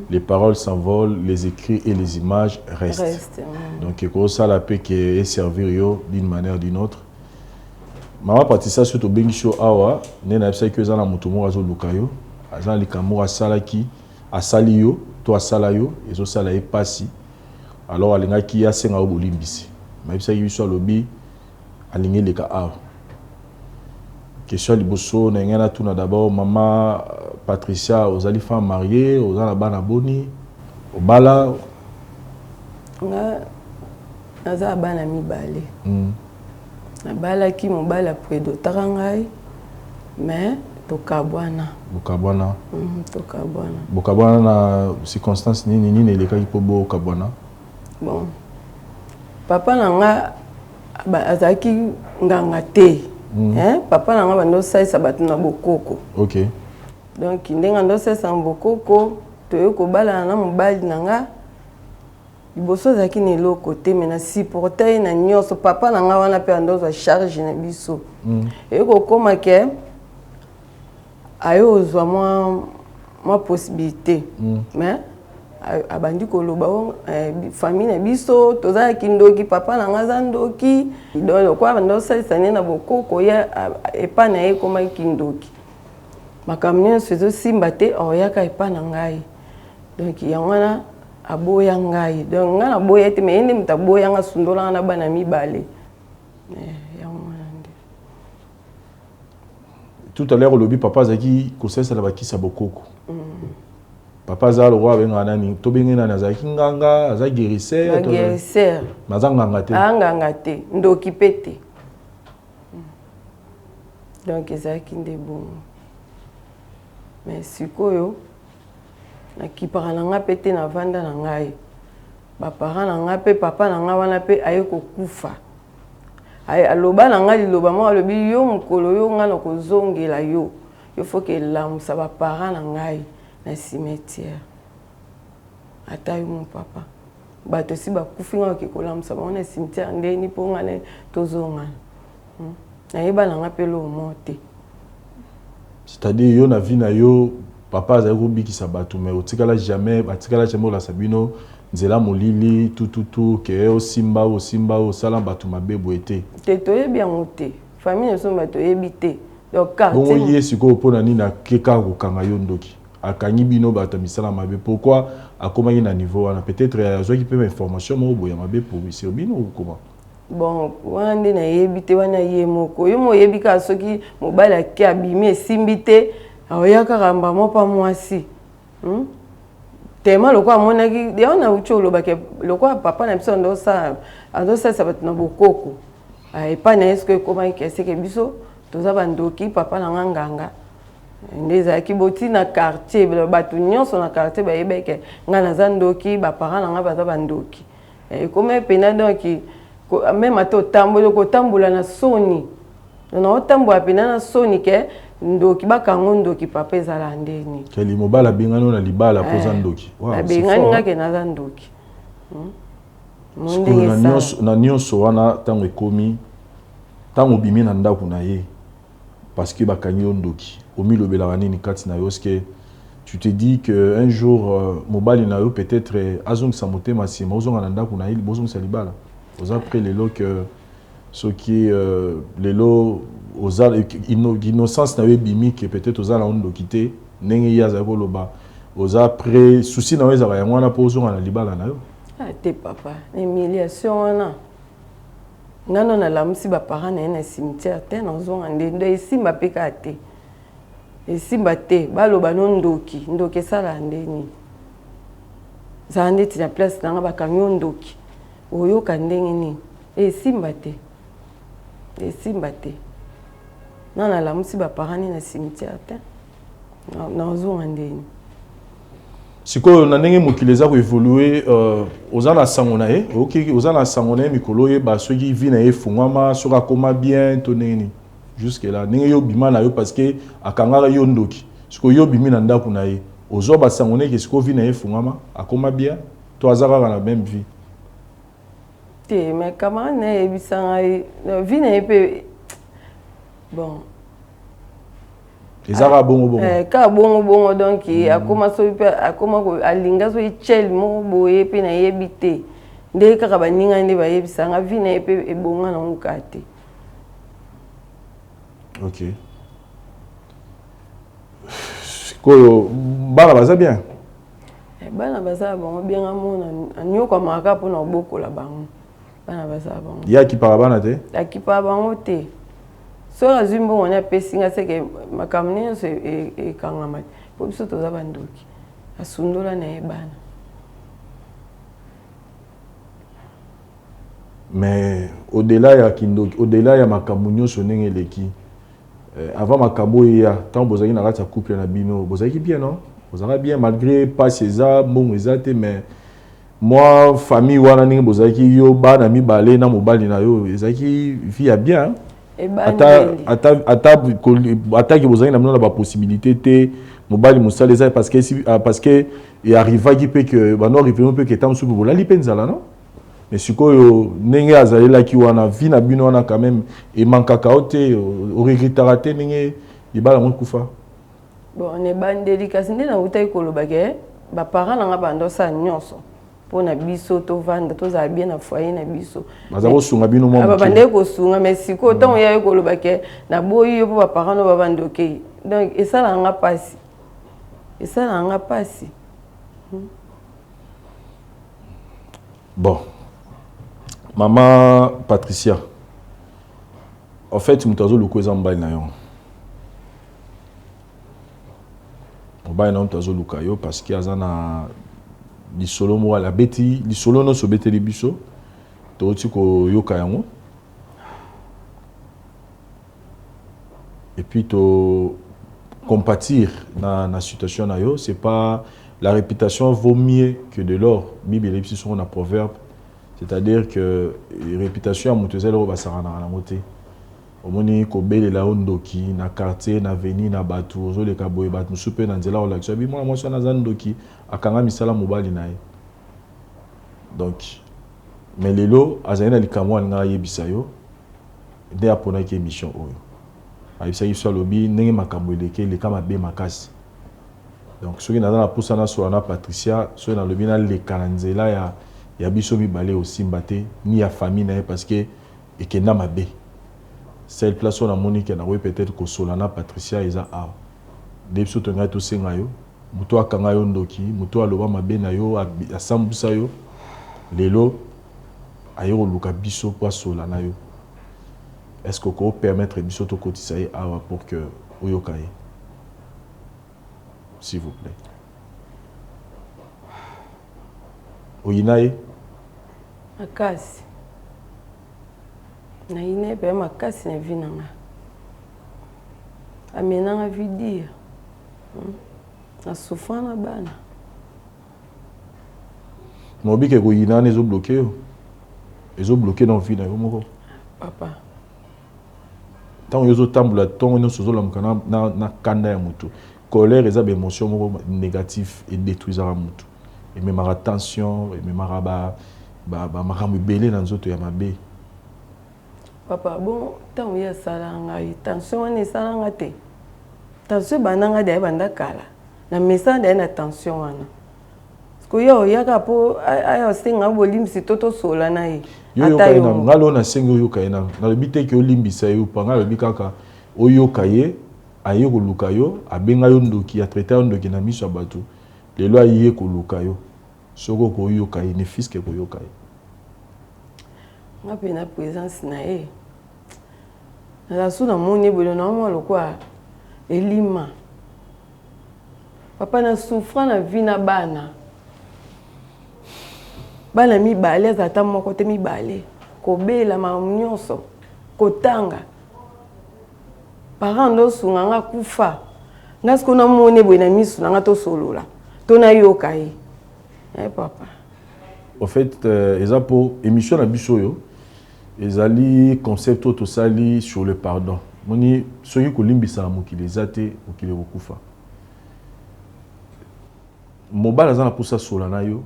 Les paroles s'envolent, les écrits et les images restent. Donc, il ça la paix qui est servir d'une manière ou d'une autre. Maman Patricia, surtout Bengi Show Awa, nous avons fait que nous avons fait Azo Lukayo, Azan Likamou Asalaki, Asalio, toi Asalayo, et zo Salaye Passi. Alors, Alinga qui a 5 ans au Bolimbisi. Mais ça, il y a un lobby. Aligné les cas. Question liboso na ngana tuna d'abord maman Patricia aux ali femmes mariées aux ala bana boni au bala nga naza bana mibale na bala ki mo bala predo tarangai mais tokabwana tokabwana na circonstance nini les cas qui po bo kabwana bon papa na nga azaki nganga te. Papa nanga bando salisa bato na bokoko. Ok. Donc ndenga ndo salisa bokoko toyo kobala na mobali nanga liboso azalaki na eloko te me na supporter na nyonso papa nanga wana mpe andozwa charge na biso. Ekokoma ke ayo ozwa mwa possibilité. Mais abandi koloba famille na biso tozalaki ndoki papa nanga aza ndoki donc kwa bando salisa na bokoko ya epa na ye komaki ndoki makambo nyonso ezosimba te oyaka epa na ngai donc yango wana aboya ngai donc ngai naboya te mais nde moto aboyanga sundolanga na bana mibale yango wana nde tout à l'heure olobi papa azalaki kosalisa na bakisa bokoko. Papa za le roi benga nani to benga nani azaki nganga aza guérisseur to guérisseur mazanga ngate nganga te ndoki pete donc ezaki nde bon mais sikoyo na kipara na nga pete na vanda na ngai ba parents na nga pe papa na nga wana pe aye kokufa aloba na nga liloba mo alobi yo mukolo yo nga na kozongela yo faut que lamusa ba parents na ngai na cimetière ata yo mon papa bato si bakufi nga okikolamusa bango na cimetière ndeni mpo nga ne tozongana nayeba na nga mpe lomo te. C'est-à-dire yo na vie na yo papa azali kobikisa bato mais otikala jamais olasa bino nzela molili tututu ke osimba osala bato mabe boye te te toyebi yango te famille nyonso bato oyebi te donc quartier bongo ye sikoyo mpona nini akeka kokanga yo ndoki akangi bino bato misala mabe pourquoi akomaki na niveau wana peut-être azwaki mpe information moko boya mabe pour sur bino okoma bon wana nde nayebi te wana ye moko yo moyebi kaka soki mobali ake abimi esimbi te aoya kaka mbamo mpa mwasi tema lokwa amonaki yaho na uti olobake lokwa papa na biso azosalisa bato na bokoko epai na ye soki ekomaki keseke biso toza bandoki papa na nga nganga nde ezalaki boti na quartier bato nyonso na quartier bayebeke nga naza ndoki baparent na nga baza bandoki ekoma pena donc même ate kotambola na soni na otambola pena na soni ke ndoki bakango ndoki papa ezala ndeni keli mobala bengano na libala poza ndoki bengani ngake naza ndoki na nyonso wana ntango ekomi ntango obimi na ndako na ye parce que bakangi yo ndoki omilobelaka nini kati na yo que tu te dis que un jour mobali na yo peut-être azongisa motema nsima ozonga na ndako na ye bozongisa libala oza après lelo que soki lelo oza innocence na yo ebimi ke peut-être oza na ndoki te ndenge ye azali koloba oza après souci na yo ezalaka yango wana mpo ozonga na libala na yo te papa humiliation wana ngano nalamusi baparent na ye na cimetière te nazonga nde esimba mpe kaka te esimba te baloba no ndoki esala ndeni ezala ndeti na place nanga bakangi yo ndoki oyoka ndenge nini esimba te na nalamusi baparent na ye na cimetière te nazonga ndeni sikoyo na ndenge mokili eza koevolue oza na sango na ye oza na sango na ye mikolo oyeba soki vi na ye efungwama soki akoma bien to ndenge nini jusque là ndenge yo bima na yo parce que akangaka yo ndoki sikoyo yo bimi na ndako na ye ozwa basango na ye ke sikoyo vi na ye efungwama akoma bien to aza kaka na même vie te mais camarade na ye yebisanga vi na ye mpe bon ezaka bongo ka bongo donc akoma so pe akoma alinga so ichel mo boye pe na yebi te nde kaka baninga nde bayebisanga vi na pe ebonga na nguka te. Ok koyo bana baza bien bana baza bongo bien amona nyoko maka po na bokola bango bana baza bongo ya kipara bana te akipara bango te so azwi mbongo na pesinga seke makambo nyonso ekangama po biso toza bandoki asundola na ye bana mais au-delà ya kindoki au-delà ya makambo nyonso ndenge eleki avant makambo ya ntango bozalaki na kati ya couple na bino bozalaki bien non bozalaka bien malgré pas eza mbongo eza te mais moi famille wana ningi bozaki yo bana mibale na mobali na yo ezaki via bien ata ki bozaki na mona ba possibilité te mobali musala eza parce que il arriva qui peut que bano arrivé peut que tam sou bola lipenzala non mais sikoyo ndenge azalela ki wana vie na bino wana quand même et manka kaote au regrettera te ndenge ibala mo kufa bon on est bandeli kasi ndena utai kolobake ba parents nga bando sa nyonso pona biso to vanda to za bien na foyer na biso bazako sunga bino mo ba bande ko sunga mais siko tant ya kolobake na boyi yo ba parents no ba bandoke donc et ça la nga pasi et ça la nga pasi bon maman Patricia en fait mutazo lukweza mbali na yo mobali na mutazo lukayo parce que azana lisolo mo la beti lisolo no so beti libiso to tiko yoka yango et puis to compatir na situation na yo c'est pas la réputation vaut mieux que de l'or bible biso sur un proverbe c'est-à-dire que réputation ya mutu ezelo basarana na moté omoni ko belela ondoki na quartier na avenue na batu zo le kaboye batu musupe na nzela ola tsabi moi moi na zandoki akanga misala mobali nae donc mais lelo azana likamwa nga yebisa yo nde apona ki émission oyo ayisa yiso lobi ndenge makambo eleke le kama be makasi donc soki na na pousa na so na Patricia so na lobi na le kanzela ya biso mibale aussi mbate ni ya famille nae parce que ekenda mabe celle place on a monique na oui peut-être ko solana Patricia eza a debso to ngai to senga yo muto akanga yo ndoki muto aloba mabe na yo asambusa yo lelo ayo luka biso po solana yo est-ce que ko permettre biso to kotisa ye awa pour que oyokaye s'il vous plaît oyinaye makasi na ine pe makasi na vie nanga amenanga vidir na souffrant na bana mobi ke ko yina ne zo bloqué yo ezo bloqué dans vie na yo moko papa tant yo zo tambula ton no so la mukana na kanda ya mutu colère eza émotion moko négatif et détruisera mutu et même la tension et même ba makambo belé na nzoto ya mabe papa bon tant ya salanga tension wana salanga te tension bananga de banda kala na message de na tension wana ko yo yaka po ayo singa bolimsi toto sola na ye ata yo ngalo na sengo yo kaina na lebite ke olimbisa yo panga lebikaka oyo kaye aye ko luka yo abenga yo ndoki a traiter ndoki na miso batu lelo aye ko luka yo soko ko yo kaye ne fiske ko yo kaye ngapi na présence na ye na suna moni bolo na mo lokwa elima papa na souffrant na vie na bana bana mibale azata moko te mibale kobela mamunyoso kotanga parents ndo sunga nga kufa ngasko na moni boye na misu na nga to solola to na yoka ye papa en fait eza po émission na biso yo ezali concept to sali sur le pardon moni soki kolimbisa mokili ezate mokili kokufa mobala za na posa sola na yo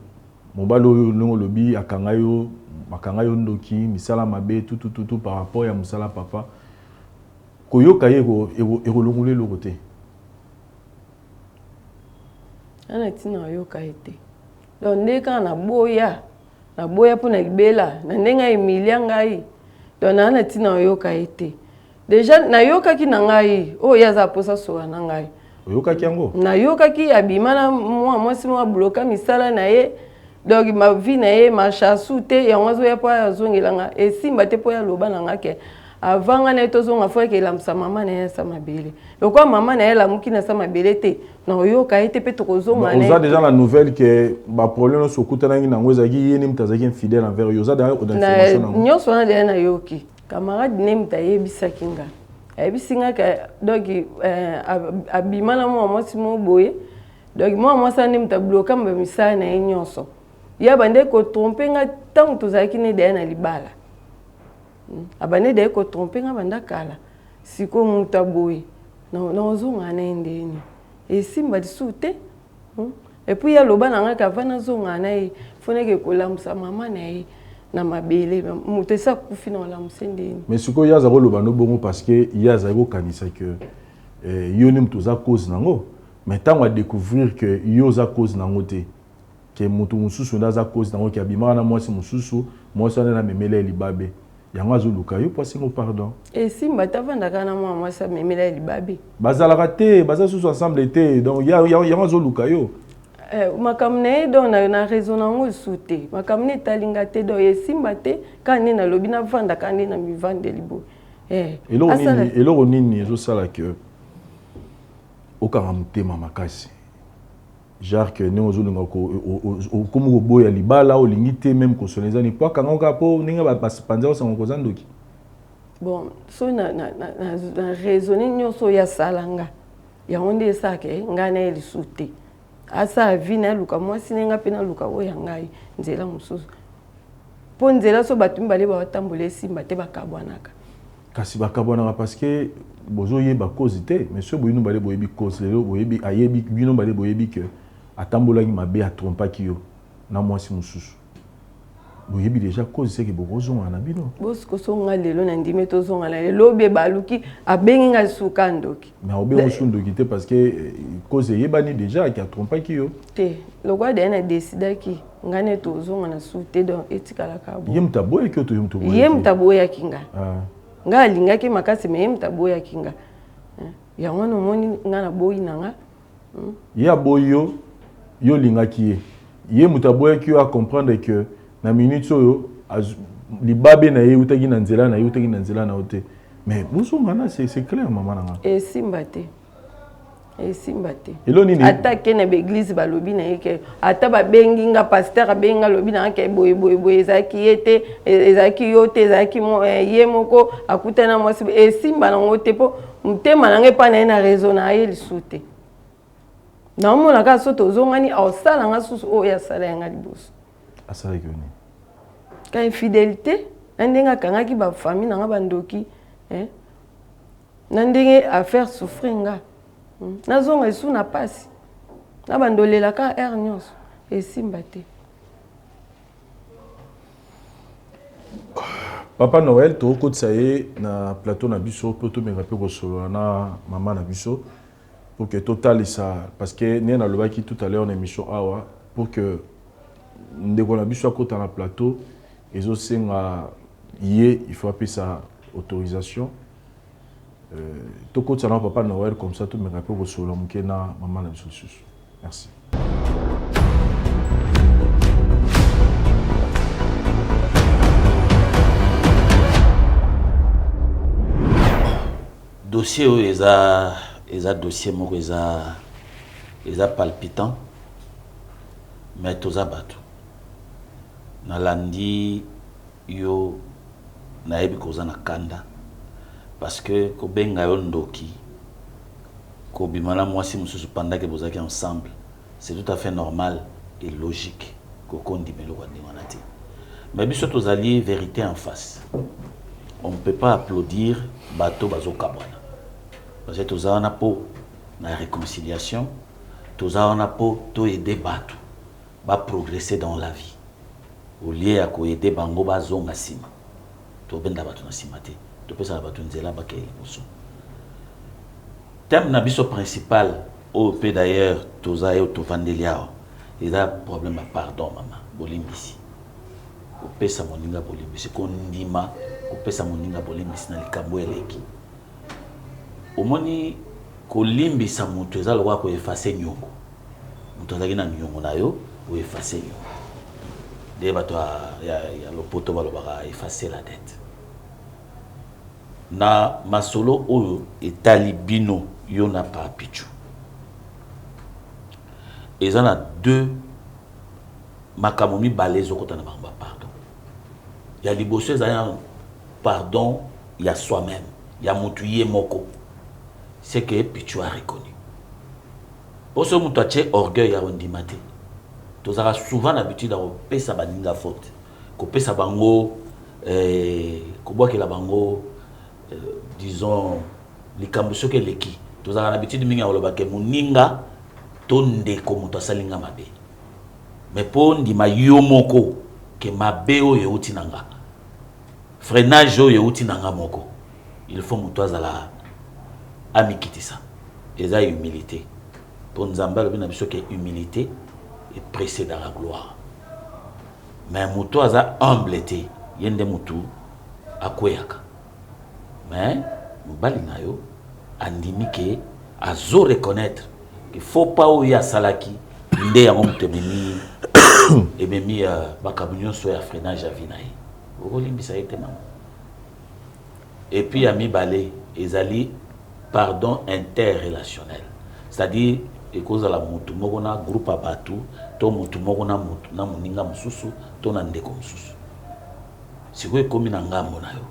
mobala oyo longo lobi akanga yo ndoki misala mabe tout par rapport ya musala papa koyoka ye ekolongole loko te ana tina yoka ete donc ndeka na boya pona libela na ndenga Emilia ngai donc ana tina yoka ete déjà na yoka ki na ngai o yaza posa sola na ngai oyoka ki yango na yoka ki abimana moi si moi bloka misala na ye donc ma vie na ye ma chasu te yango zo ya pa zongelanga esimba te po ya loba na ngake avant nga na tozonga fo ke lamsa mama na ye sa mabele lokwa mama na ye la muki na sa mabele te na oyoka ete pe tokozonga na on a déjà la nouvelle que ba problème so kutana ngi na ngweza ki yeni mtazaki infidèle envers yo za da information na nyoso na de na yoki camarade ne mtaye bisaki nga ebisinga ka donc abimana mo si mo boye donc moi ça ne mta bloquer mba misala na ye nyonso ya bande ko tromper nga tant tozaki ne de na libala abane de ko tromper nga banda kala siko mutaboy na ozonga na ndeni esimba disute et puis ya loba na nga kavana zonga na e foneke kolamsa mama na e na mabele mutu esa kufi na olamsa ndeni mais siko ya zako loba no bongo parce que ya zako kanisa que yo ni mtu za cause nango mais tant à découvrir que yo za cause nango te que mutu mususu ndaza cause nango ki abimana na mwasi mususu mwasi na memele libabe yango azoluka yo pasi ngo pardon esimba tavandaka na mwa mwasi memele libabe bazalaka te baza susu ensemble te donc yango azoluka yo makamne do na raison nango sute makamne talinga te do esimba te kane na lobi na vanda kane na mivande libo eloko nini ezosala ke okanga motema makasi genre que nous ozolinga komu koboya libala olingi te même kosoneza ni po akanga oka po ninga bapanza osango kozandoki bon so na raisonner nyonso ya salanga yango nde esake ngai na elisu te asa vi na luka mwasi nenga mpe na luka oyo ya ngai nzela mosusu mpo nzela so bato mibale batambola esimba te bakabwanaka kasi bakabwanaka parce que bozoyeba cause te mais so boyino bale boyebi cause lelo boyebi ayebi bino bale boyebi que atambolaki mabe atrompaki yo na mwasi mosusu boyebi déjà cause c'est que bokozonga na bino bosonga lelo na ndime tozonga na lelo be baluki abengi nga suka ndoki mais obengo sundoki te parce que cause yebani déjà ki atrompaki yo te lokwa de na decidaki ngane tozonga na sute donc etikala kabo yem taboya ki to yem to yem taboya kinga nga alingaki makasi me yem taboya kinga yango no moni nga na boyi nanga ya boyo yo lingaki ye mutaboya ki yo a comprendre que na minute oyo libabe na ye utaki na nzela na ye utaki na nzela na ote mais bozonga na c'est clair mama nanga esimba te elo nini attaquer na l'église balobi na yeke ata ba bengi nga pasteur benga lobi na ke boy ezaki yete ezaki yote ezaki ye moko akutana mwasi esimba na ngote po mtema na nge pa na raison na ye lisute na mona ka so tozongani osala nga susu o ya sala nga liboso asala yoni ka infidélité ndenga kangaki ba famille na nga bandoki na ndenge affaire souffrir nga nazonga esu na pasi na bandolelaka air nyonso esimba te Papa Noël tokotisa ye na plateau na biso po tomeka mpe kosolola na mama na biso pour que totalisa parce que ne nalobaki tout à l'heure na émission awa pour que ndeko na biso akota na plateau ezosenga ye il faut apesa autorisation tokotisa na Papa Noël comme ça tomeka mpe kosolola moke na mama na biso lisusu merci. Dossier où eza dossier moko eza palpitant mais toza bato nalandi yo nayebi koza na kanda parce que kobenga yo ndoki kobimana mwasi mosusu pendant que bozaki ensemble c'est tout à fait normal et logique kokondimelo kwa ndimana te mais biso tozali vérité en face on ne peut pas applaudir bato bazo kabwana parce que tous on a pour la réconciliation, tous on a pour tout aider bateau, va progresser dans la vie. Au lieu à quoi aider bango bazon asima, tout ben d'abatu na simate, tout peut ça abatu nzela ba kei boso. Thème nabiso principal au pays d'ailleurs tous a et tout vandelia, il a problème à pardon maman, bolimbisi. Au pays sa moninga bolimbisi, kondima, au pays sa moninga bolimbisi na likambo eleki. Omoni kolimbisa mutu eza lokwa ko effacer nyongo mutu azaki na nyongo na yo ko effacer nyongo de bato ya lopoto balobaka effacer la dette na masolo oyo etali bino yo na papichu eza na deux makambo mibale ezokota na bango pardon ya liboso eza pardon ya soi-même ya mutu ye moko c'est que Pichu a reconnu. Pour ce que tu as orgueil à Ondimate. Tu as souvent l'habitude de pesa baninga faute. Ko pesa bango ko boa que la bango disons likambo soke leki. Tu as l'habitude minga oloba ke muninga tonde ko muto salinga mabe. Mais pour ndima yo moko ke mabe o yeuti nanga. Freinage o yeuti nanga moko. Il faut muto azala amikitisa. Eza humilité. Pour Nzamba le biso ke humilité et précède la gloire. Mais muto aza humble yende mutu akweyaka. Mais mobali na yo andimi ke azo reconnaître qu'il faut pas oya salaki nde ya mutu ememi bakabunyo so ya freinage à vinaï. Olimbisa ete maman. Et puis ami balé ezali pardon interrelationnel. C'est-à-dire et cause la mutu moko na groupe abatu to mutu moko na mutu na muninga mususu to na ndeko mususu. Siko ekomi na ngambo na yo.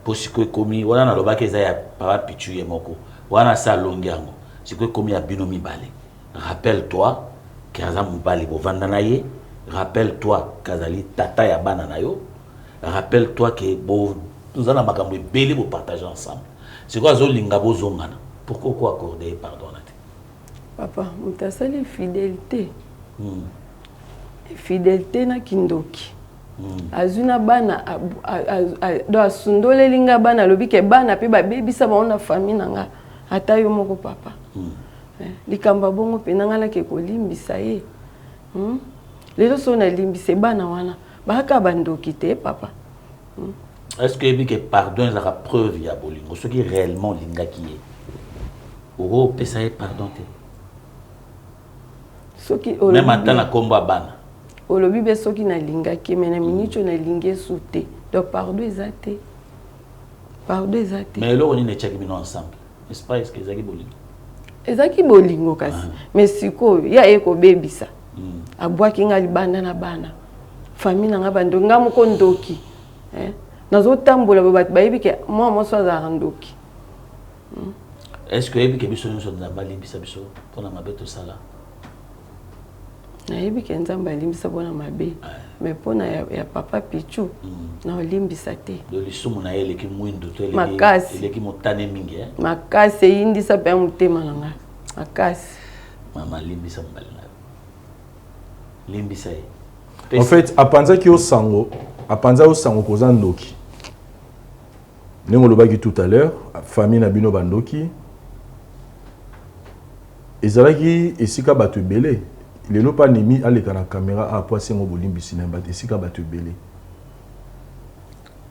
Po siko ekomi wana na lobaka eza ya papa pichu ye moko. Wana sa longi yango. Siko ekomi ya bino mibale. Rappelle-toi que aza mobali bovanda na ye. Rappelle-toi kazali tata ya bana na yo. Rappelle-toi que bo nous allons makambo ebele bo partager ensemble. C'est quoi zo linga bo zongana? Pourquoi quoi accorder pardon? Papa, mutasali fidélité. Fidélité na kindoki. Azuna bana do asundole linga bana lobi ke bana pe ba bebisa ba ona famille nanga ata yo moko papa. Likamba bongo pe nanga la ke kolimbisa ye. Lelo so na limbise bana wana baka bandoki te papa. Est-ce que bi ke pardon la preuve ya bolingo ce qui réellement linga qui est? Oro pesa ye pardon te. Même maintenant la combat bana. Olobi be soki na linga ki mena minicho na lingé souté. Donc pardon ezate. Pardon ezate. Mais là on est check bino ensemble. N'est-ce pas est-ce que ezaki bolingo? Ezaki bolingo kasi. Mais siko ya eko bebisa. Abwaki nga libanda na bana. Famille nga bando nga moko ndoki. Nazo tambola babat bayibi ke moi mo so za ndoki. Est-ce que ebi ke biso nso na bali bisa biso pona mabeto sala? Na yebi ke nzamba limbisa bona mabe mais pona ya papa pichu na limbisa te do lisumu na ele ki mwindo to ele ki motane mingi makasi indisa pe mutema nanga makasi mama limbisa mbali na limbisa en fait apanza ki osango koza ndoki nengo lobaki tout à l'heure famille na bino bandoki ezalaki esika bato ebele il n'est pas nimi à l'écran caméra à poisson au bolimbi cinéma et si kabatu belé.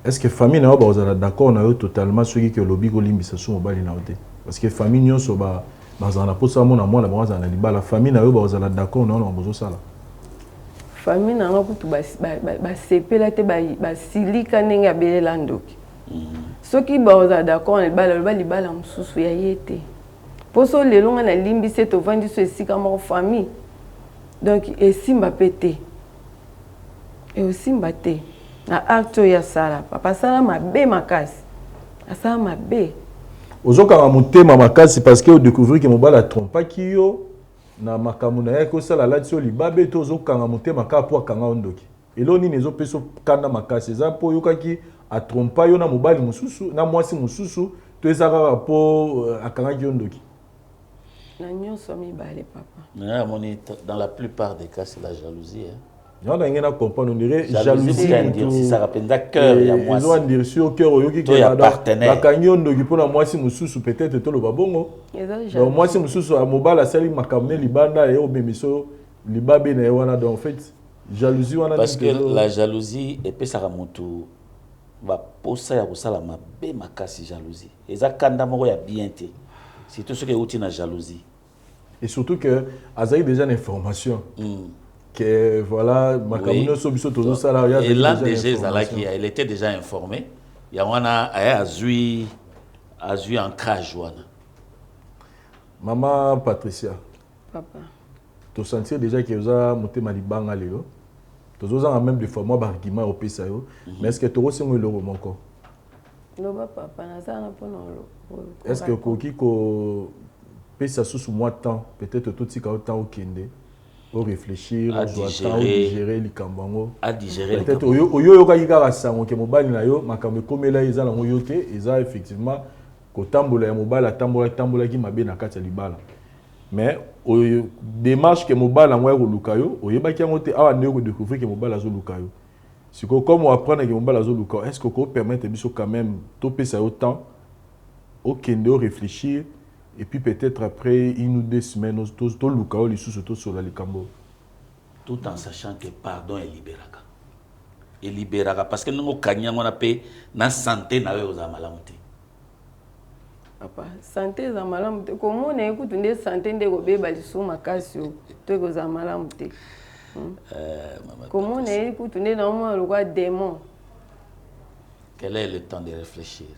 Est-ce que famille n'a pas d'accord na totalement ceux qui lobby bolimbi ça sont au bali na ote parce que famille nyo so ba bazana pour ça mon amour la bazana liba la famille n'a pas d'accord non on besoin ça là. Famille n'a pas tout ba sepela te ba silika nenga belela ndoki. Ceux qui ba d'accord na liba la mususu ya yete. Poso lelo nga na limbi se to vandi so esika mo famille. Donc, et si m'a pété, et aussi m'a pété, na acte ya sala, papa sala m'a bé ma casse, ça m'a bé. Ozoka m'a monté ma casse parce que on découvre que mon bal a trompé qui yo, na makamuna ya ko sala la tio libabe to ozoka m'a monté ma ka pour kanga ondoki. Et là ni nezo peso kanda ma casse za po yo kaki a trompé yo na mobali mususu, na mwasi mususu, to ezaka po akanga ki ondoki. Dans la plupart des cas, c'est la jalousie. On a comprendre, on dirait jalousie. Si ça rappelle d'un cœur, il y a moi. Ils ont dire sur au cœur, il y a partenaire. La cagnon de pour la moitié mususu peut-être tout le babongo. Donc moi c'est mususu à mobile à celle ma camné libanda et au bemiso libabe na wana donc en fait jalousie wana. Parce que la jalousie et puis ça remonte va posa ya kosala mabe makasi jalousie. Eza kanda moko ya bien té. C'est tout ce qui est outil na jalousie. Et surtout que Azaï déjà une information que voilà ma camino sobiso todo ça et là déjà il était déjà informé. Il y a wana azui ancrage wana. Maman Patricia. Papa. Tu sentais déjà que vous avez monté malibanga leo. Tu as même des formats d'argument au pays mais est-ce que tu as aussi le roman encore? Non papa na ça na pona lo. Est-ce que koki ko pesa sous mois de temps peut-être tout si ka temps au kende au réfléchir, à au digérer les cambango. À digérer peut-être au yo ka yika sango ke mobali na yo makambe komela ils ala ngoyote ils a effectivement ko tambola ya mobali tambola ki mabe na kati ya libala mais au démarche que mobali ngwa ko lukayo oyeba ki ngote awa ne ko découvrir que mobali azo lukayo siko comme on apprendre que mobali azo lukayo est-ce que ko permettre biso quand même to pesa autant au kendo réfléchir et puis peut-être après une ou deux semaines to lukayo les sous sur la likambo tout en sachant que pardon est libéraka. Et libéraka parce que nous avons appelé na santé na yo za malamuti. Papa, santé za malamuti. Comment on écoute une santé de ko beba lisu makasi to ko za malamuti. Comment on écoute une normalement le roi démon. Quel est le temps de réfléchir?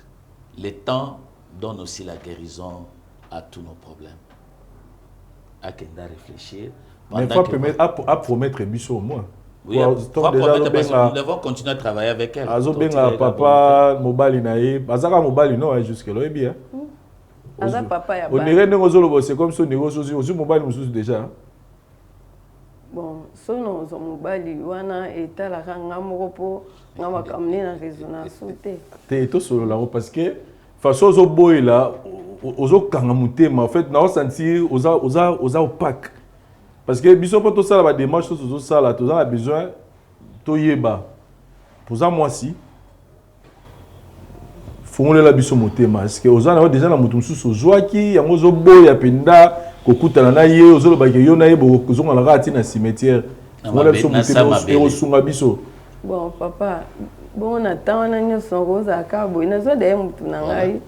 Le temps donne aussi la guérison à tous nos problèmes. À Kenda réfléchir. Mais il faut promettre Bisso au moins. Oui, nous devons continuer à travailler avec elle. Papa, mobile naïe, Azaka mobile non jusque-là bien. Azaka papa ya. On irait négocier c'est comme si on négocie aussi mobile nous déjà. Bon, sono zo mobile wana etala kanga moko ngama kamne na résonance te. Te to solo là parce que façon zo boy là, ozo kanga mutema en fait na sentir oza opaque. Parce que biso pour tout ça la démarche tout ça là, tout ça a besoin to yeba. Pour ça moi si fongole la biso motema parce que ozana déjà na mutu mususu ozwaki yango zo boya penda kokutana na ye ozolo ba ke yo na ye bozonga la rati na cimetière. Fongole biso motema osunga biso. Bon papa, bon na tawana nyoso roza kabo inazo de mutu na ngai.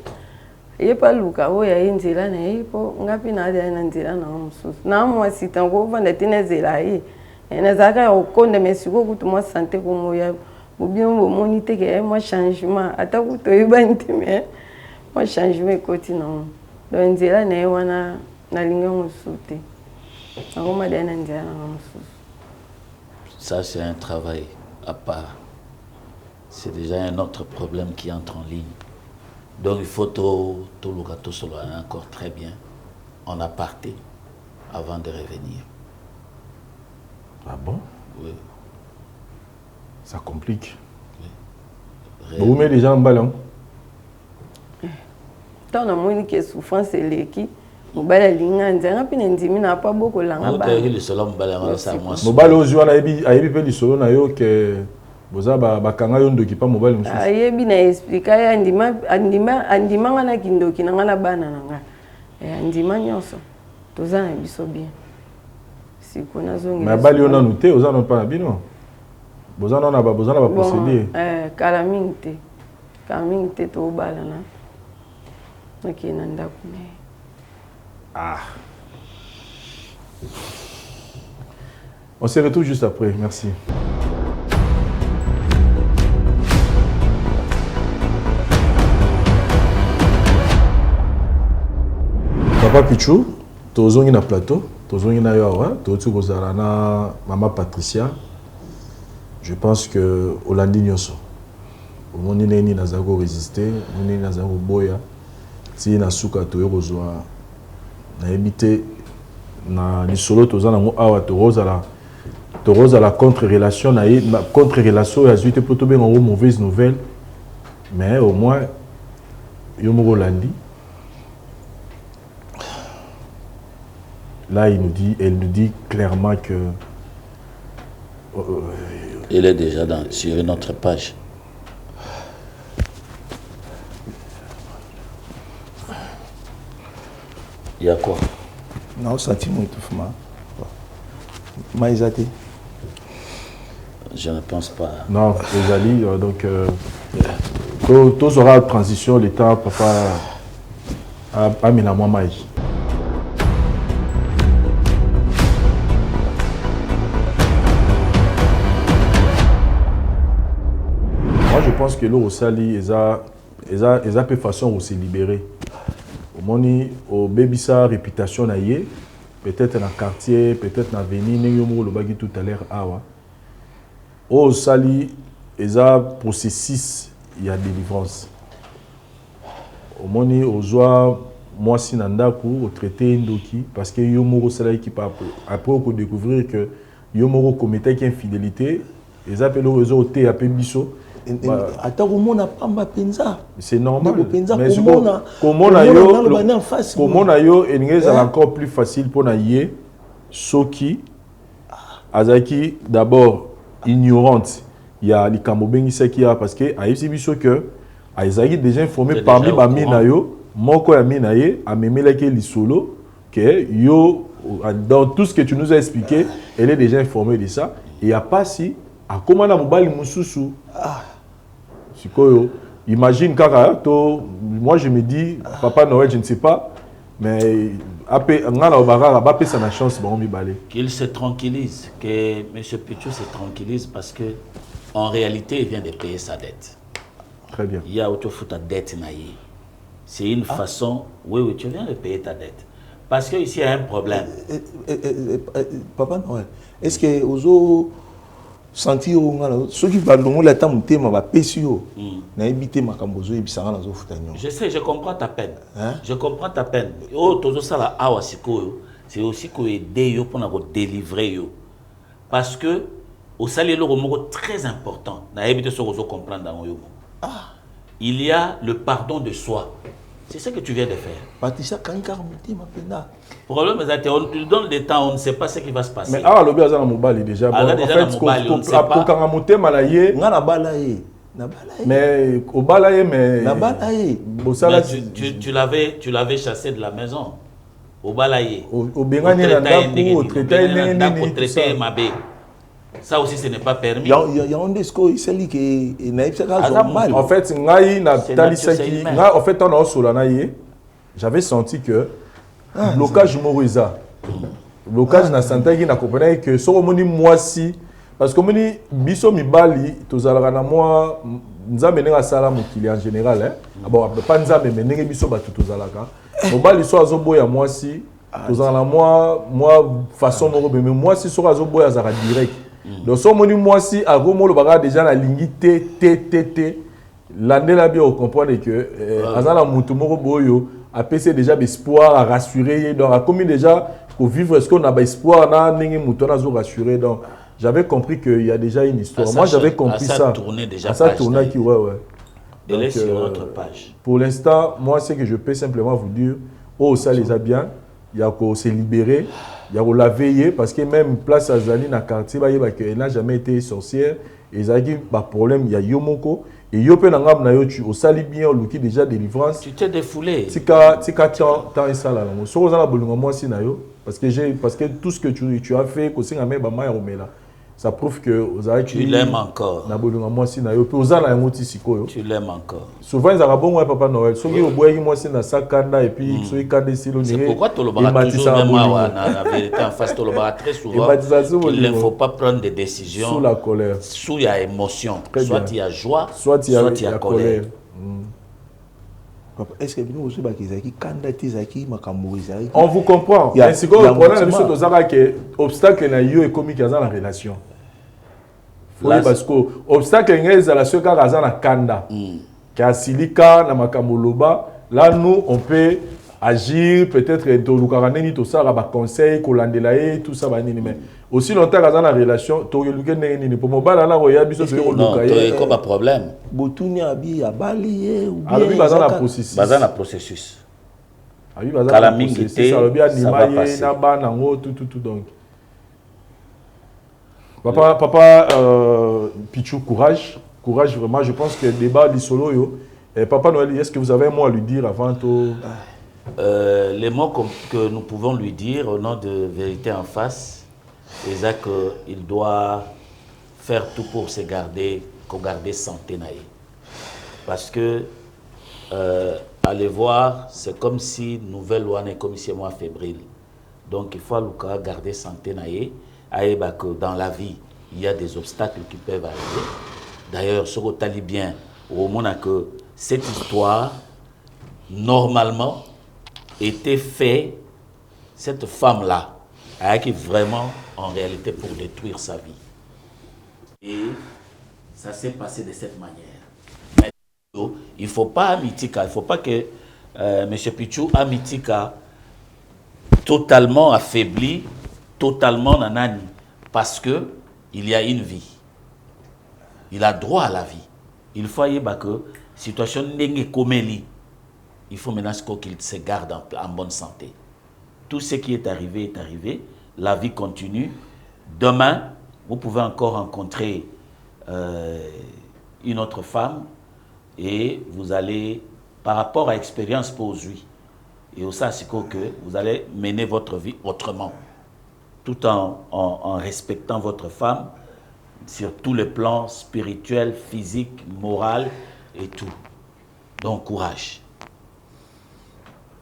Ye pa luka o ya nzela na ye po ngapi na ada na nzela na mususu na mwa sitango vanda tinezela ye na zaka okonde mesiko kutu mwa santé ko moya mobien bo monite ke mwa changement ata kuto yiba ntime mwa changement koti na do nzela na ye wana na linga musute ngoma da na nzela na mususu. Ça c'est un travail à part. C'est déjà un autre problème qui entre en ligne. Donc il faut tout le gâteau solo encore très bien en aparté avant de revenir. Ah bon? Oui. Ça complique. Oui. Vous mettez déjà en ballon? Tant on a qui souffrance c'est l'équipe. Mobile linga nzanga pina ndimi na pa boko langa ba. Le solo mobile ça moi. Mobile ozo na yebi pe lisolo na yo ke boza bakanga yo ndoki pa mobile mususu. Ayebi na explica ya andima ngana kindoki na ngana bana nanga. Andima nyonso. Toza na biso bien. Siko na zongi. Mais bali ona nuté oza non pa na bino. Boza na ba procéder. Kalamingte to bala na. Nakina ndako ne. Ah. On se retrouve juste après. Merci. Papa Pichou, tozongi na plateau, tozongi na yawa, tozu kozala na Maman Patricia. Je pense que Olandi Nyoso. Omoni neni nazago résister, omoni nazago boya. Si na suka toyo kozwa na ebité na lisolo tozana ngo awa toroza la contre-relation na contre-relation ya zuite poto benga ngo mauvaise nouvelle. Mais au moins yo moko Olandi. Là, elle nous dit clairement que... Il est déjà sur une autre page. Il y a quoi? Non, sentiment étouffement. Maïzati. Je ne pense pas. Non, Ezali, donc... Tout sera transition, l'État, papa... A mis la moi maïs. Je pense que l'eau au sali, ils ont peu façon de se libérer. Au moment où baby sa réputation naïe, peut-être dans le quartier, peut-être dans l'avenir, nous le bagi tout à l'heure awa. Au sali, ils ont processus, il y a délivrance. Au moment où joie moi si nandaku au traité ndoki parce que yo moko sala qui pas après on découvrir que yo moko commettait une infidélité les appels au réseau té appel biso. Attends, comment on a pas pensa? C'est normal. Mais comment on a yo et encore plus facile pour na yé soki azaki d'abord ignorante. Il y a les Camobengi qui a parce que a biso que azaki déjà informé parmi ba minayo moko ya minaye a memela ke lisolo que yo dans tout ce que tu nous as expliqué, elle est déjà informée de ça et il y a pas si a comment na mobali mususu imagine Karato, moi je me dis, Papa Noël, je ne sais pas, mais ça n'a chance, qu'il se tranquillise, que M. Pichou se tranquillise parce que en réalité, il vient de payer sa dette. Très bien. Il y a autre ta dette naïe. C'est une façon, oui, tu viens de payer ta dette. Parce qu'ici, il y a un problème. Papa Noël, est-ce que aux sentir ceux qui parlent la temps thème va pesio na éviter makambozo et bisanga nazo futanyo. Je sais, je comprends ta peine. Je comprends ta peine. Oh tozo sala awa sikoyo, c'est aussi ko aider yo pour na délivrer yo. Parce que au sali le mot très important, na éviter ce que comprendre dans yo. Il y a le pardon de soi. C'est ce que tu viens de faire. Patricia Kankar muté ma pena. Le problème est que on te donne le temps, on ne sait pas ce qui va se passer. Mais ah, le bien dans mobile déjà. En fait, pour quand on monte malaye, na balaye. Mais au balaye mais na balaye. Tu l'avais chassé de la maison. Au balaye. Au bengani na ndaku, au traité mabé. Ça aussi, ce n'est pas permis. Il y a un discours ici qui est mal. En fait, en fait, on a solanaye. J'avais senti que blocage Moriza. Blocage na santé qui n'a compris que so moni moi si parce que moni biso mibali tozalaka na moi nzambe nenga sala mokili en général hein. Bon pas nzambe mais nenga biso batu tozalaka. Mobali so azoboya moi si tozala moi façon moko mais moi si so azoboya zaka direct. Donc so moni moi si agomolo baka déjà na lingi t l'année là bien on comprend que azala mutu moko boyo a PC déjà espoir à rassurer donc a commis déjà pour vivre est-ce qu'on a espoir na ningi mutu na zo rassurer donc j'avais compris qu'il y a déjà une histoire. Moi j'avais compris ça. Ça tournait qui ouais. Donc, sur notre page. Pour l'instant, moi ce que je peux simplement vous dire, oh ça les a bien, il y a qu'à se libérer, il y a qu'à la veiller parce que même place à Zali dans quartier, elle n'a jamais été sorcière et ça a dit bah problème il y a Yomoko. Et yo pe nangam na yo tu au sali bien au luki déjà délivrance. Tu t'es défoulé. Tika tant et ça là. So on a bolunga moi si na yo parce que tout ce que tu as fait ko singa me ba ma romela. Ça prouve que tu l'aimes encore. Na bolunga moi si na yo pe ozala yango ti sikoyo. Tu l'aimes encore. Souvent ils arabon ouais papa Noël. So ki oboyi moi si na sakanda et puis so ikande si lo c'est pourquoi tu le bats toujours même la vérité en face tu le bats très souvent. Il ne faut pas prendre des décisions sous la colère. Sous il y a émotion. Soit il y a joie, soit il y a colère. Est-ce que nous aussi bakizaki kandati zaki makambo zaki on vous comprend. Ainsi que le problème c'est que ozaka que obstacle na yo et comique dans la relation. Parce que obstacle ngez à la seule cas na kanda. Kasilika na makambo loba là nous on peut agir peut-être to lukaraneni to ça ba conseil kolandela tout ça ba nini mais aussi longtemps dans la relation to luke nini pour mobala na roya biso to lukaye non to problème botuni abi abali ou bien alors bazana processus bazana processus abi bazana processus ça bien animaye na bana ngo tout donc papa Pichou courage vraiment je pense que le débat lisolo yo papa Noël est-ce que vous avez un mot à lui dire avant tout les mots que nous pouvons lui dire au nom de Vérité en face, c'est qu'il doit faire tout pour se garder santé. Parce que aller voir, c'est comme si nouvelle loi n'est comme si moi fébrile. Donc il faut garder santé. Que dans la vie, il y a des obstacles qui peuvent arriver. D'ailleurs, ce que tu bien, au moment que cette histoire, normalement, était fait, cette femme-là, qui vraiment, en réalité, pour détruire sa vie. Et ça s'est passé de cette manière. Mais il ne faut pas mythique, il ne faut pas que M. Pichou Amitika totalement affaibli, totalement nanani, parce que il y a une vie. Il a droit à la vie. Il faut y avoir que situation n'est comélie. Il faut maintenant qu'il se garde en bonne santé. Tout ce qui est arrivé. La vie continue. Demain, vous pouvez encore rencontrer une autre femme et vous allez, par rapport à l'expérience posée, et au sens que vous allez mener votre vie autrement, tout en respectant votre femme sur tous les plans spirituels, physiques, moral et tout. Donc, courage.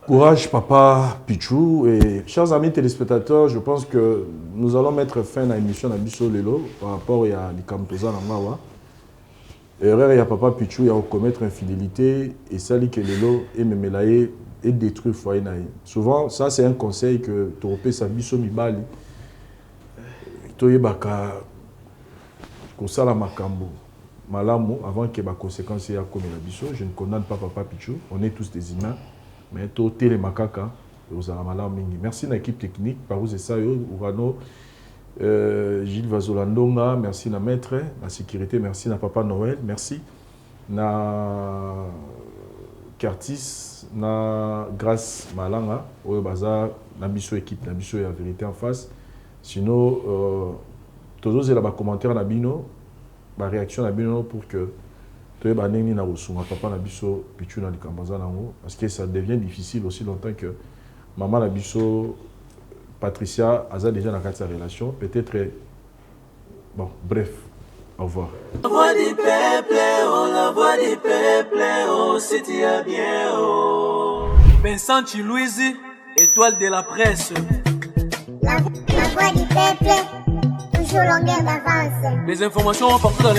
Courage, papa Pichou. Et chers amis téléspectateurs, je pense que nous allons mettre fin à l'émission d'Abisso Lelo par rapport à Likamtoza Nangawa. Erreur, il y a papa Pichou, il y a commettre infidélité et ça dit que Lelo et Memelaye et détruire le foyer. Souvent, ça c'est un conseil que tu repères sa Bisso Mibali. Tu baka kosala makambo malamu avant que les conséquences soient comme la Bisso. Je ne condamne pas papa Pichou, on est tous des humains. Mais tout les makaka merci à l'équipe technique par vous et ça Urano Gilles Vazolandonga, merci na maître la sécurité, merci na papa Noël, merci na Curtis na Grâce Malanga au bazar na biso équipe na biso la vérité en face. Sinon tous les commentaires na bino ba réaction na bino pour que papa Nabiso Pichou na likambaza nango parce que ça devient difficile aussi longtemps que maman Nabiso Patricia a déjà dans sa relation peut-être bon bref au revoir. La voix du peuple, oh la voix du peuple, oh c'était bien oh. Vincent Chilouise, étoile de la presse. La voix du peuple, toujours longueur d'avance. Les informations partout dans les